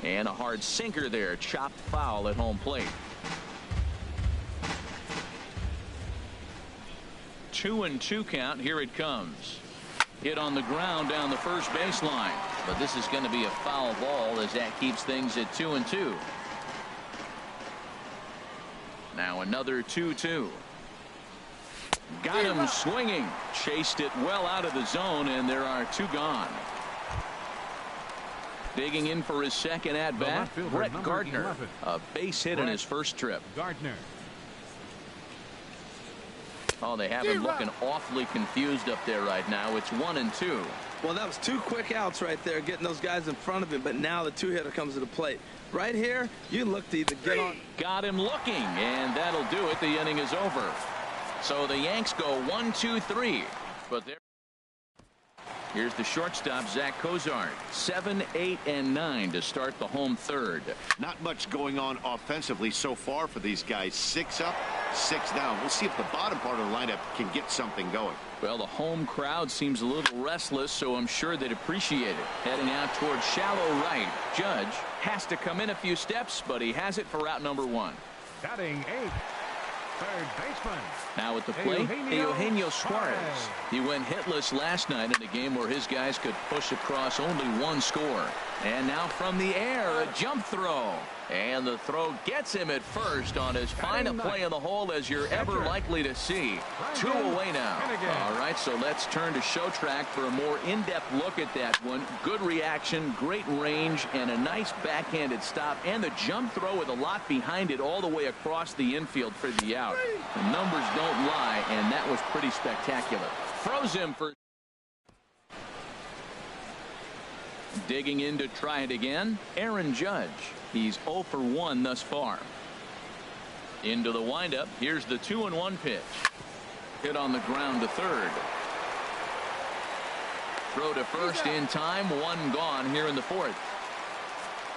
And a hard sinker there. Chopped foul at home plate. 2-2 count. Here it comes. Hit on the ground down the first baseline. But this is going to be a foul ball as that keeps things at 2-2. Now another 2-2. Got him swinging. Chased it well out of the zone, and there are 2 gone. Digging in for his second at bat, Brett Gardner. 11. A base hit in his first trip. Gardner. Oh, they have him looking awfully confused up there right now. It's 1-2. Well, that was 2 quick outs right there, getting those guys in front of him, but now the 2-hitter comes to the plate. Right here, you look to either get on. Got him looking, and that'll do it. The inning is over. So the Yanks go 1-2-3. But there. Here's the shortstop, Zach Cozart. 7, 8, and 9 to start the home third. Not much going on offensively so far for these guys. 6 up, 6 down. We'll see if the bottom part of the lineup can get something going. Well, the home crowd seems a little restless, so I'm sure they'd appreciate it. Heading out towards shallow right. Judge has to come in a few steps, but he has it for route number 1. Batting 8th. Third baseman. Now at the plate, Eugenio Suarez. He went hitless last night in a game where his guys could push across only 1 score. And now from the air, a jump throw. And the throw gets him at first on as fine a play in the hole as you're ever likely to see. 2 away now. All right, so let's turn to show track for a more in-depth look at that one. Good reaction, great range, and a nice backhanded stop. And the jump throw with a lot behind it all the way across the infield for the out. The numbers don't lie, and that was pretty spectacular. Throws him for. Digging in to try it again, Aaron Judge. He's 0 for 1 thus far. Into the windup. Here's the 2-1 pitch. Hit on the ground to third. Throw to first in time. One gone here in the fourth.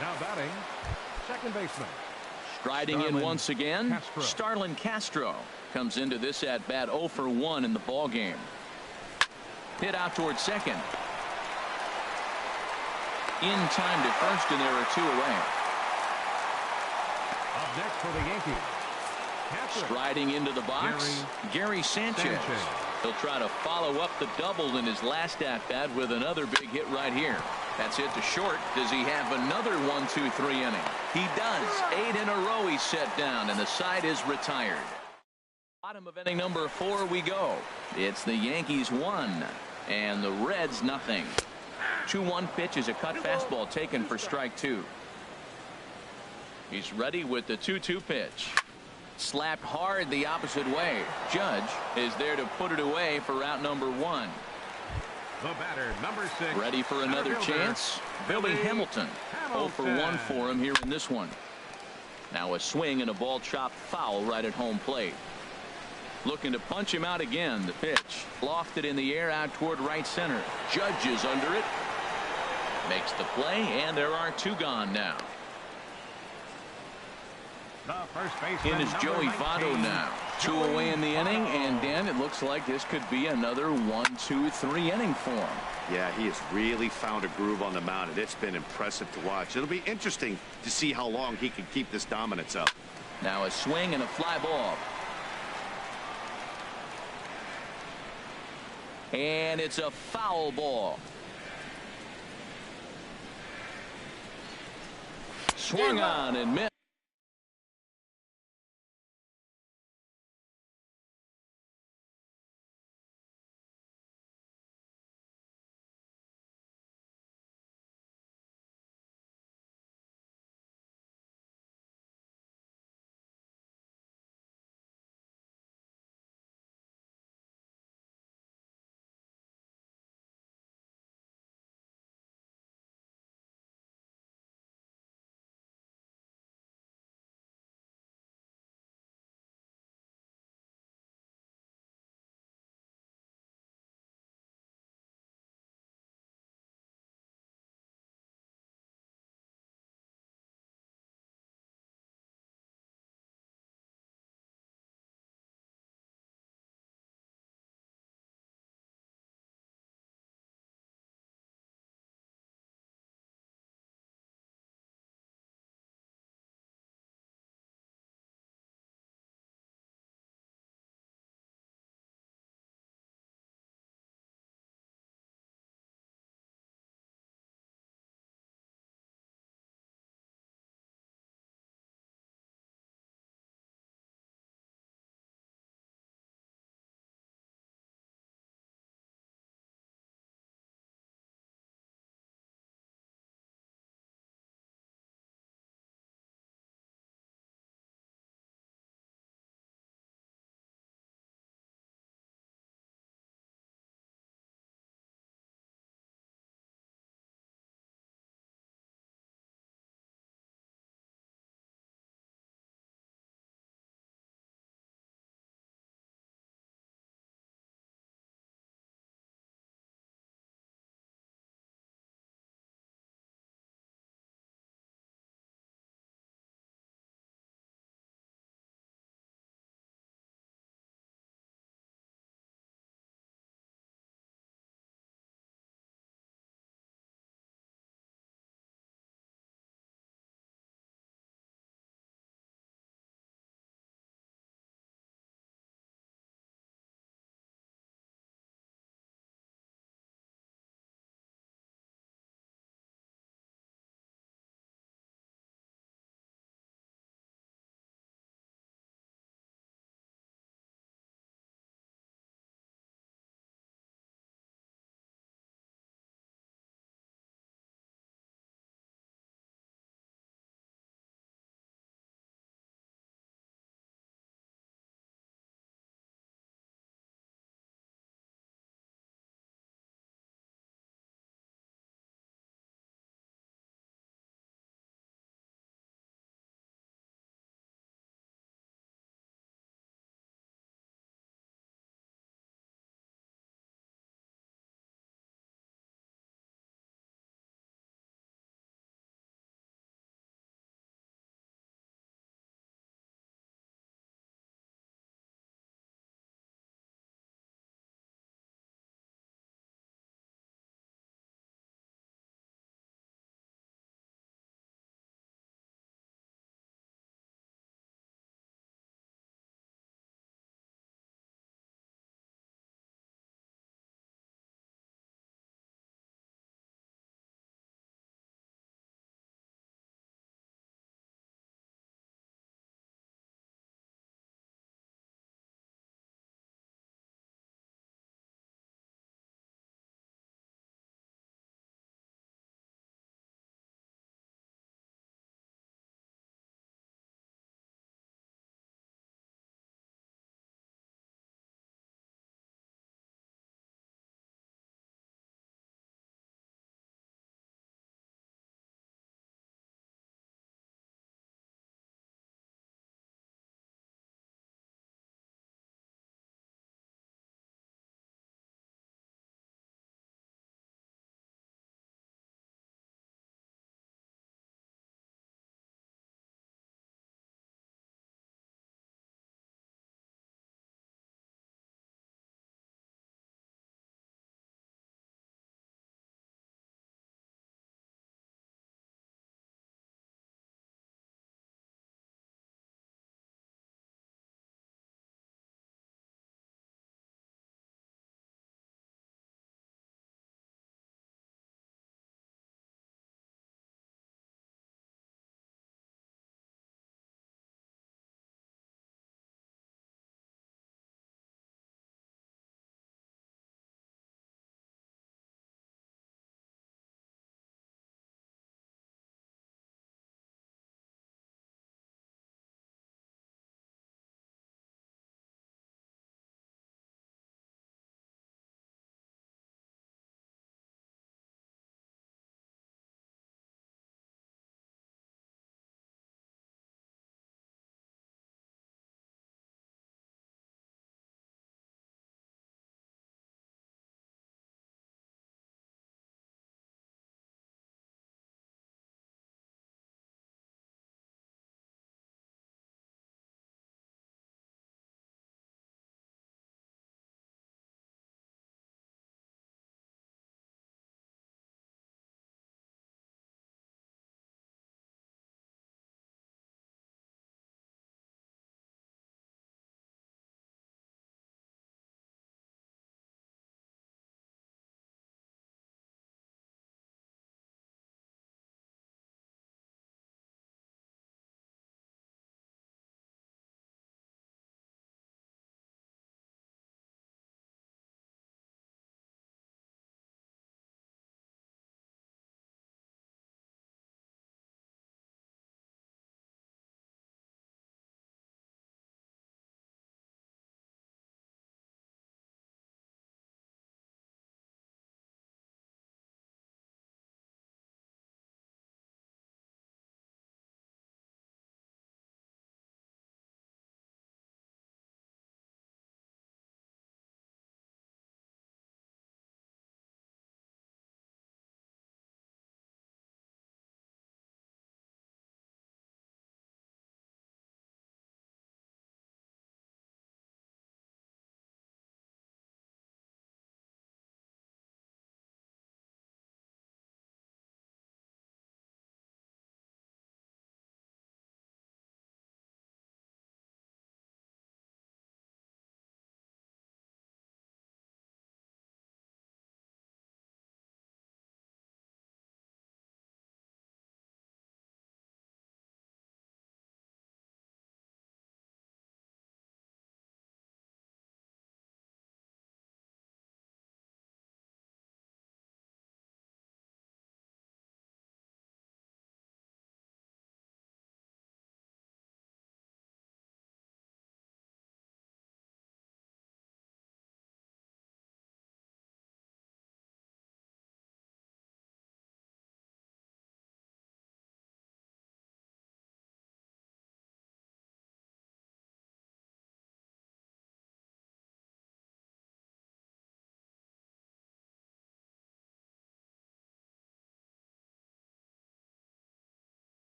Now batting, second baseman. Striding in once again, Starlin Castro comes into this at bat 0 for 1 in the ball game. Hit out towards second. In time to first, and there are 2 away. Up next for the Yankees. Striding into the box, Gary Sanchez. He'll try to follow up the double in his last at bat with another big hit right here. That's hit to short. Does he have another 1-2-3 inning? He does. 8 in a row he's set down, and the side is retired. Bottom of inning number 4 we go. It's the Yankees 1 and the Reds nothing. 2-1 pitch is a cut fastball taken for strike 2. He's ready with the 2-2 pitch. Slapped hard the opposite way. Judge is there to put it away for out number 1. The batter, number 6. Ready for another chance. Billy Hamilton. 0 for 1 for him here in this one. Now a swing and a ball chopped foul right at home plate. Looking to punch him out again. The pitch lofted in the air out toward right center. Judge is under it. Makes the play, and there are 2 gone now. The first baseman, in is Joey Votto now. 2 away in the inning, and Dan, it looks like this could be another 1-2-3 inning for him. Yeah, he has really found a groove on the mound, and it's been impressive to watch. It'll be interesting to see how long he can keep this dominance up. Now a swing and a fly ball. And it's a foul ball. Swung on and missed.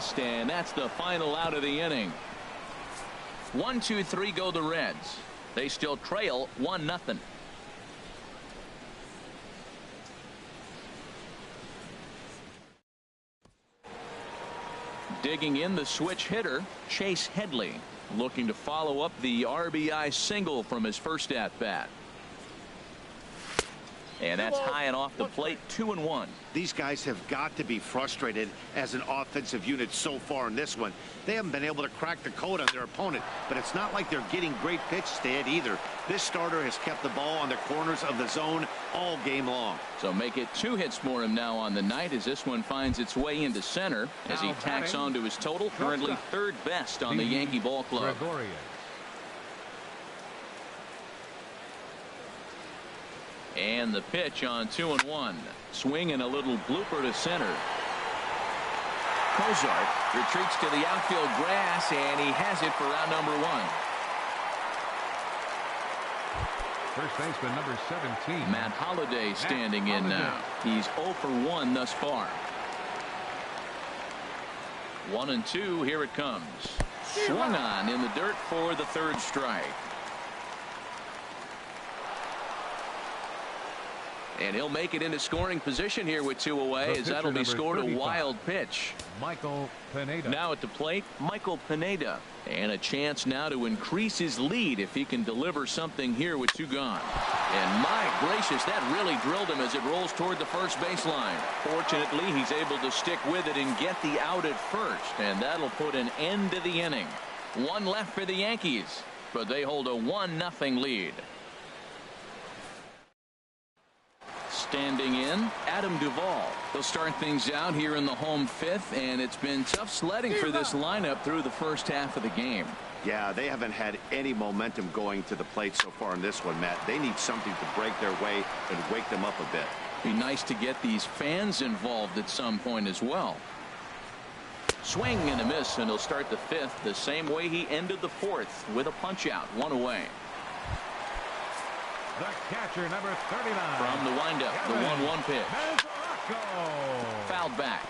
missed, and that's the final out of the inning. 1-2-3 go the Reds. They still trail 1-0. Digging in, the switch hitter, Chase Headley, looking to follow up the RBI single from his first at bat. And that's high and off the plate, 2-1. These guys have got to be frustrated as an offensive unit so far in this one. They haven't been able to crack the code on their opponent, but it's not like they're getting great pitches to hit either. This starter has kept the ball on the corners of the zone all game long. So make it 2 hits for him now on the night as this one finds its way into center as he tacks on to his total, currently 3rd best on the Yankee ball club. And the pitch on 2-1. Swing and a little blooper to center. Cozart retreats to the outfield grass, and he has it for round number 1. First baseman number 17. Matt Holliday standing in now. He's 0 for 1 thus far. 1-2. Here it comes. Swung on in the dirt for the 3rd strike. And he'll make it into scoring position here with 2 away, as that'll be scored 35. A wild pitch. Michael Pineda. Now at the plate, Michael Pineda. And a chance now to increase his lead if he can deliver something here with 2 gone. And my gracious, that really drilled him as it rolls toward the first baseline. Fortunately, he's able to stick with it and get the out at first. And that'll put an end to the inning. 1 left for the Yankees, but they hold a 1-0 lead. Standing in, Adam Duvall. They'll start things out here in the home 5th, and it's been tough sledding for this lineup through the first half of the game. Yeah, they haven't had any momentum going to the plate so far in this one, Matt. They need something to break their way and wake them up a bit. Be nice to get these fans involved at some point as well. Swing and a miss, and he'll start the 5th the same way he ended the 4th with a punch out, 1 away. The catcher, number 39. From the windup, the 1-1 pitch. Fouled back.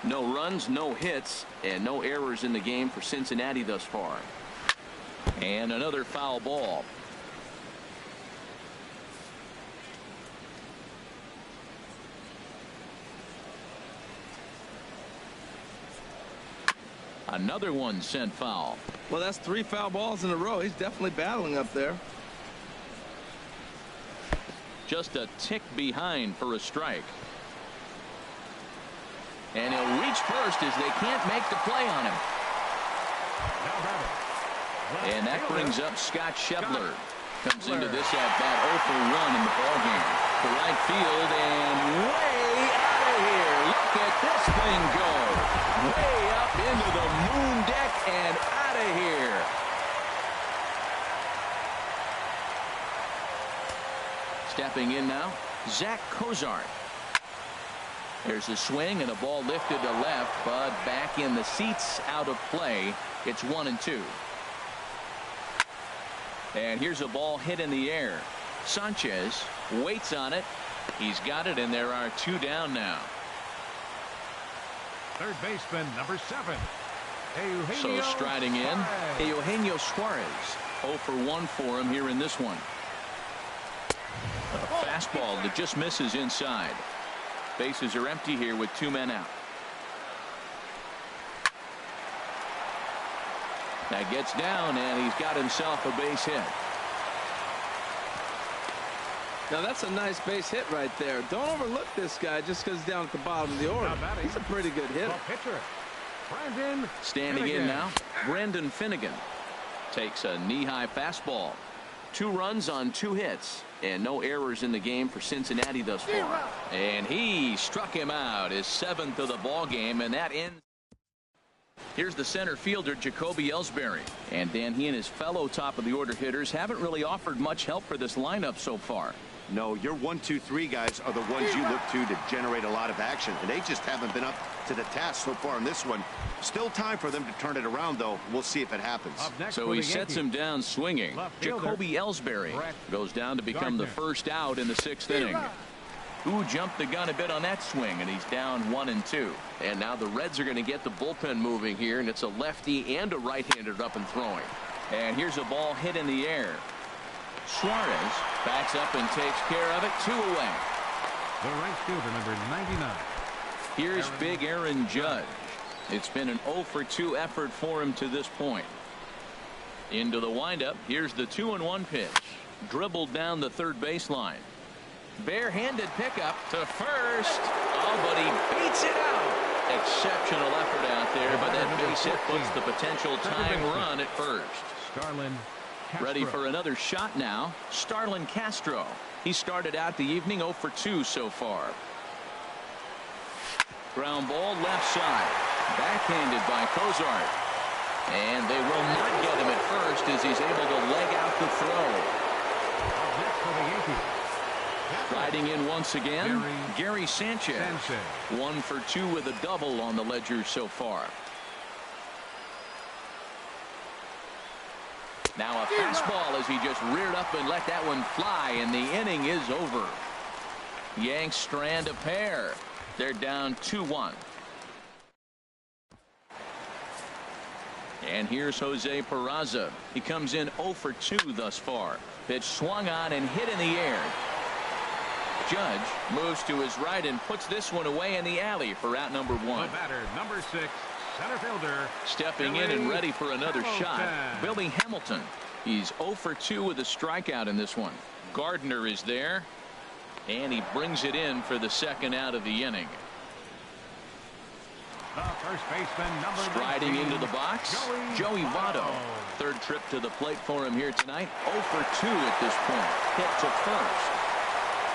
No runs, no hits, and no errors in the game for Cincinnati thus far. And another foul ball. Another one sent foul. Well, that's 3 foul balls in a row. He's definitely battling up there. Just a tick behind for a strike. And he'll reach first as they can't make the play on him. And that brings up Scott Schebler. Comes into this at bat 0 for 1 in the ballgame. To right field and way out of here. Look at this thing go. Way up into the moon deck and out of here. Stepping in now, Zach Cozart. There's a swing and a ball lifted to left, but back in the seats, out of play. It's 1-2. And here's a ball hit in the air. Sanchez waits on it. He's got it, and there are 2 down now. Third baseman, number 7. So striding in, Eugenio Suarez. 0 for 1 for him here in this one. A fastball that just misses inside. Bases are empty here with 2 men out. That gets down, and he's got himself a base hit. Now that's a nice base hit right there. Don't overlook this guy just because he's down at the bottom of the order. He's a pretty good hitter. Standing in now, Brandon Finnegan takes a knee-high fastball. 2 runs on 2 hits, and no errors in the game for Cincinnati thus far. And he struck him out, his 7th of the ball game, and that ends. Here's the center fielder, Jacoby Ellsbury. And Dan, he and his fellow top of the order hitters haven't really offered much help for this lineup so far. No, your 1, 2, 3 guys are the ones you look to generate a lot of action, and they just haven't been up to the task so far in this one. Still time for them to turn it around, though. We'll see if it happens. So he sets him down swinging. Jacoby Ellsbury goes down to become the first out in the 6th inning. who jumped the gun a bit on that swing, and he's down 1-2. And now the Reds are going to get the bullpen moving here, and it's a lefty and a right-hander up and throwing. And here's a ball hit in the air. Suarez backs up and takes care of it. 2 away. The right fielder, number 99. Here's big Aaron Judge. It's been an 0-for-2 effort for him to this point. Into the windup. Here's the 2-1 pitch. Dribbled down the third baseline. Barehanded pickup to first. Oh, but he beats it out. Exceptional effort out there, but that base hit puts the potential tying run at first. Starlin Castro. Ready for another shot now. Starlin Castro. He started out the evening 0-for-2 so far. Ground ball left side. Backhanded by Cozart. And they will not get him at first as he's able to leg out the throw. Next for the Yankees. Riding in once again, Gary Sanchez. 1-for-2 with a double on the ledger so far. Now a fastball as he just reared up and let that one fly, and the inning is over. Yanks strand a pair. They're down 2-1. And here's Jose Peraza. He comes in 0-for-2 thus far. Pitch swung on and hit in the air. Judge moves to his right and puts this one away in the alley for out number 1. The batter, number 6, center fielder. Stepping in and ready for another shot, Billy Hamilton. He's 0-for-2 with a strikeout in this one. Gardner is there, and he brings it in for the second out of the inning. The first baseman, number Striding 19, into the box, Joey Votto. Third trip to the plate for him here tonight. 0-for-2 at this point. Hit to first.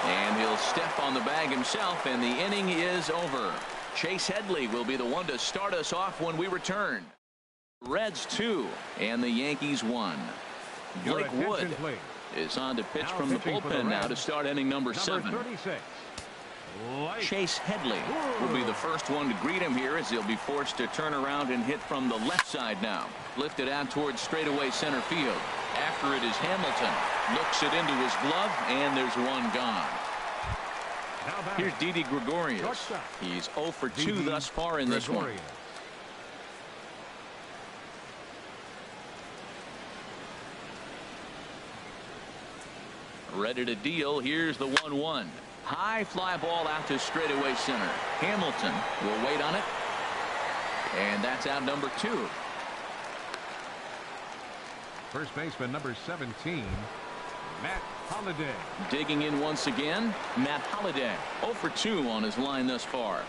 And he'll step on the bag himself, and the inning is over. Chase Headley will be the one to start us off when we return. Reds 2 and the Yankees 1. Blake Wood is on to pitch from the bullpen now to start inning number 7. 36. Chase Headley will be the first one to greet him here as he'll be forced to turn around and hit from the left side now. Lifted out towards straightaway center field. After it is Hamilton. Looks it into his glove, and there's one gone. Here's Didi Gregorius. He's 0-for-2 thus far in this one. Ready to deal. Here's the 1-1. High fly ball out to straightaway center. Hamilton will wait on it. And that's out number 2. First baseman, number 17, Matt Holliday. Digging in once again, Matt Holliday. 0-for-2 on his line thus far.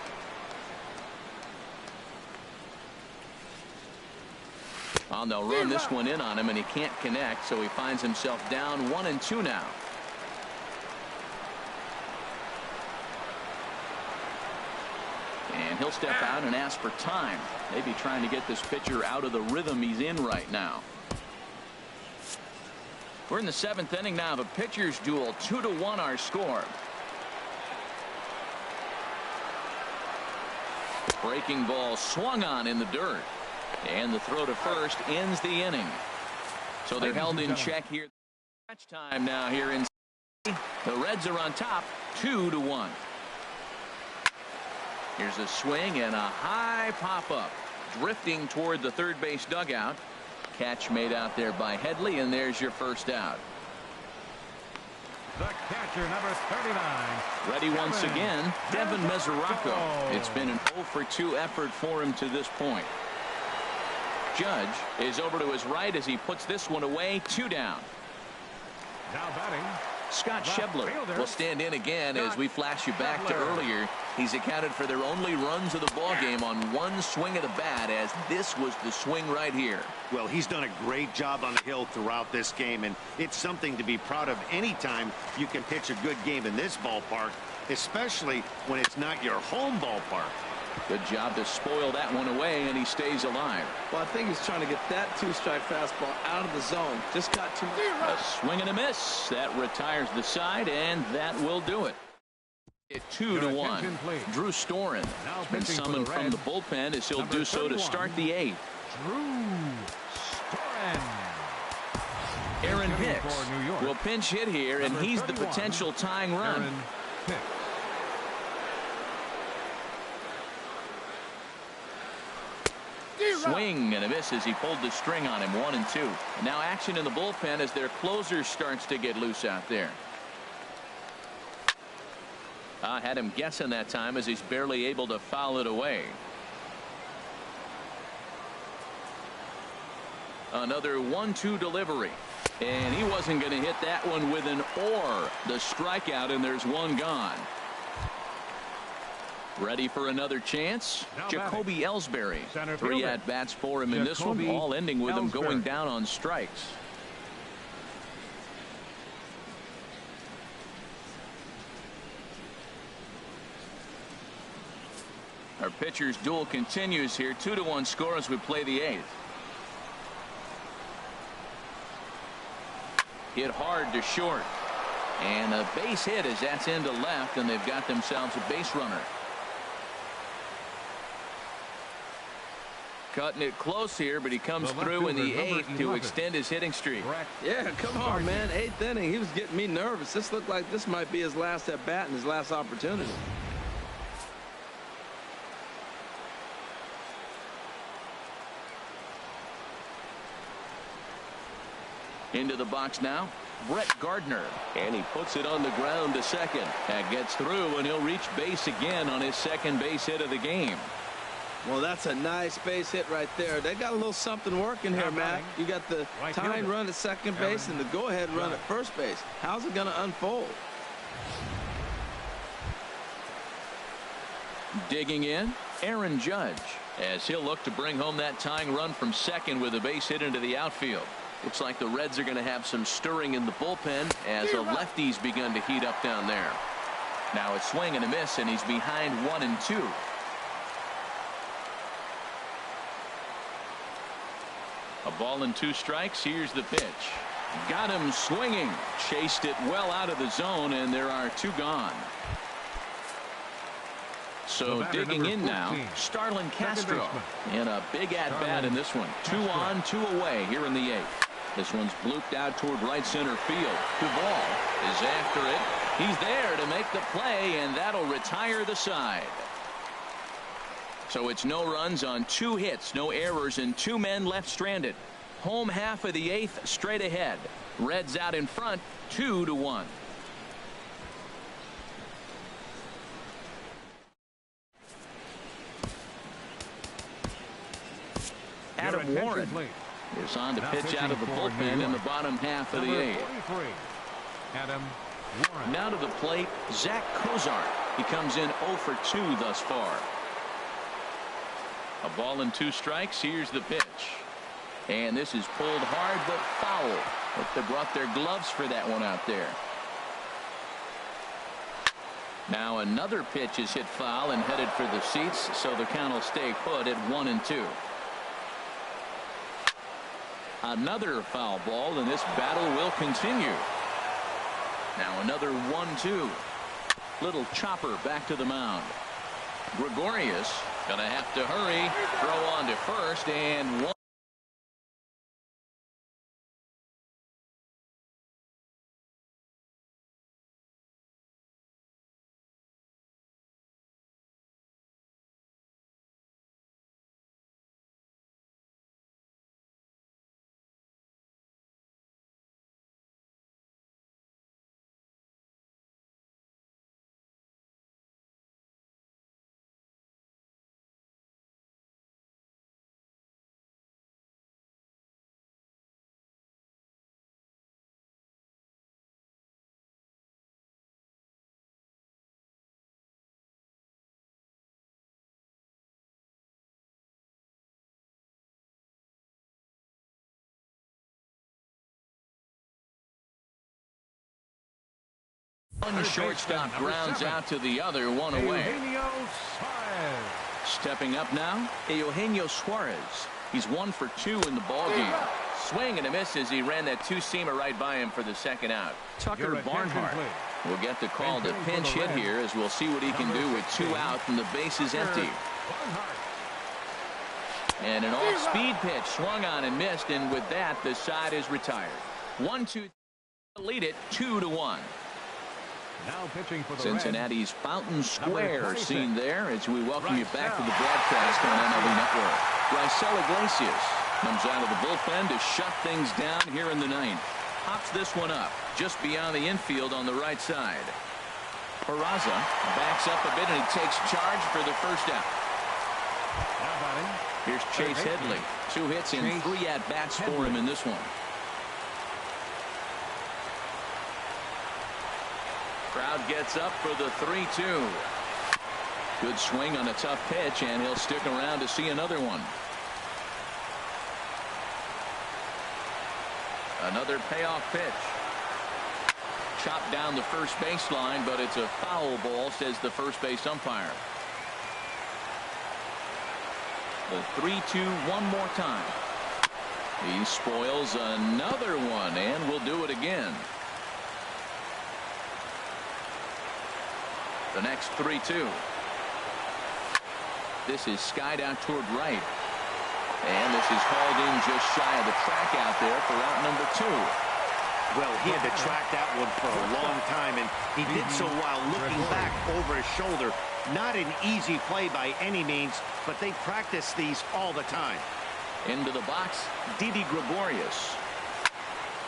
Well, they'll run this one in on him, and he can't connect, so he finds himself down 1-2 now. And he'll step out and ask for time. Maybe trying to get this pitcher out of the rhythm he's in right now. We're in the 7th inning now of a pitcher's duel. 2-1 our score. Breaking ball swung on in the dirt. And the throw to first ends the inning. So they're held in check here. Match time now here in. The Reds are on top 2-1. Here's a swing and a high pop-up. Drifting toward the third base dugout. Catch made out there by Headley, and there's your first out. The catcher, number 39. Ready once again, Devin Mesoraco. It's been an 0-for-2 effort for him to this point. Judge is over to his right as he puts this one away. 2 down. Now batting, Scott Schebler will stand in again as we flash you back to earlier. He's accounted for their only runs of the ball game on one swing of the bat, as this was the swing right here. Well, he's done a great job on the hill throughout this game, and it's something to be proud of anytime you can pitch a good game in this ballpark, especially when it's not your home ballpark. Good job to spoil that one away, and he stays alive. Well, I think he's trying to get that 2-strike fastball out of the zone. Just got too much. A swing and a miss. That retires the side, and that will do it. 2-1. Drew Storen has been summoned from the bullpen as he'll do so to start the 8th. Drew Storen. Aaron Hicks will pinch hit here, and he's the potential tying run. swing and a miss as he pulled the string on him. 1-2. Now action in the bullpen as their closer starts to get loose out there. Had him guessing that time as he's barely able to foul it away. Another 1-2 delivery. And he wasn't going to hit that one with an or. The strikeout, and there's one gone. Ready for another chance? Now Jacoby Ellsbury. 3 fielder. at-bats for him in this one, all ending with him going down on strikes. Our pitcher's duel continues here. 2-1 score as we play the 8th. Hit hard to short. And a base hit as that's into left, and they've got themselves a base runner. Cutting it close here, but he comes through in the 8th to extend his hitting streak. Yeah, come on, man. 8th inning. He was getting me nervous. This looked like this might be his last at bat and his last opportunity. Into the box now, Brett Gardner, and he puts it on the ground to second. That gets through, and he'll reach base again on his second base hit of the game. Well, that's a nice base hit right there. They got a little something working here, Matt. You got the tying run at second base and the go-ahead run at first base. How's it going to unfold? Digging in, Aaron Judge, as he'll look to bring home that tying run from second with a base hit into the outfield. Looks like the Reds are going to have some stirring in the bullpen as a lefty's begun to heat up down there. Now a swing and a miss, and he's behind 1-2. A ball and 2 strikes. Here's the pitch. Got him swinging. Chased it well out of the zone, and there are 2 gone. So digging in now, Starlin Castro. And a big at-bat in this one. 2 on, 2 away here in the 8th. This one's blooped out toward right center field. Duvall is after it. He's there to make the play, and that'll retire the side. So it's no runs on 2 hits, no errors, and 2 men left stranded. Home half of the 8th straight ahead. Reds out in front, 2-1. Adam Warren is on to pitch out of the bullpen in the bottom half of the 8th. Adam Warren. Now to the plate, Zach Kozar. He comes in 0 for 2 thus far. A ball and 2 strikes. Here's the pitch. And this is pulled hard but foul. But they brought their gloves for that one out there. Now another pitch is hit foul and headed for the seats, so the count will stay put at 1-2. Another foul ball, and this battle will continue. Now another 1-2. Little chopper back to the mound. Gregorius gonna have to hurry. Throw on to first, and 1. One shortstop grounds out to the other, 1 away. Stepping up now, Eugenio Suarez. He's 1 for 2 in the ballgame. Swing and a miss as he ran that 2-seamer right by him for the second out. Tucker Barnhart will get the call to pinch hit here, as we'll see what he can do with 2 out and the base is empty. And an off-speed pitch swung on and missed, and with that the side is retired. 1-2 lead it 2-1. Now pitching for the Cincinnati's Fountain Square 26. scene there as we welcome you back to the broadcast on MLB Network. Raisel Iglesias comes out of the bullpen to shut things down here in the ninth. Pops this one up just beyond the infield on the right side. Peraza backs up a bit and he takes charge for the first out. Here's Chase Headley. 2 hits and 3 at-bats for him in this one. Crowd gets up for the 3-2. Good swing on a tough pitch, and he'll stick around to see another one. Another payoff pitch. Chopped down the first baseline, but it's a foul ball, says the first base umpire. The 3-2 one more time. He spoils another one, and will do it again. The next 3-2. This is skied out toward right. And this is hauled in just shy of the track out there for out number 2. Well, he had to track that one for a long time, and he did so while looking back over his shoulder. Not an easy play by any means, but they practice these all the time. Into the box, Didi Gregorius.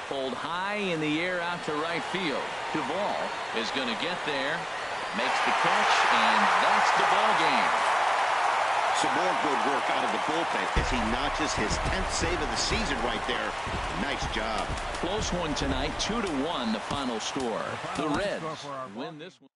Pulled high in the air out to right field. Duvall is going to get there. Makes the catch, and that's the ball game. Some more good work out of the bullpen as he notches his 10th save of the season right there. Nice job. Close one tonight, 2-1 the final score. The Reds win this one.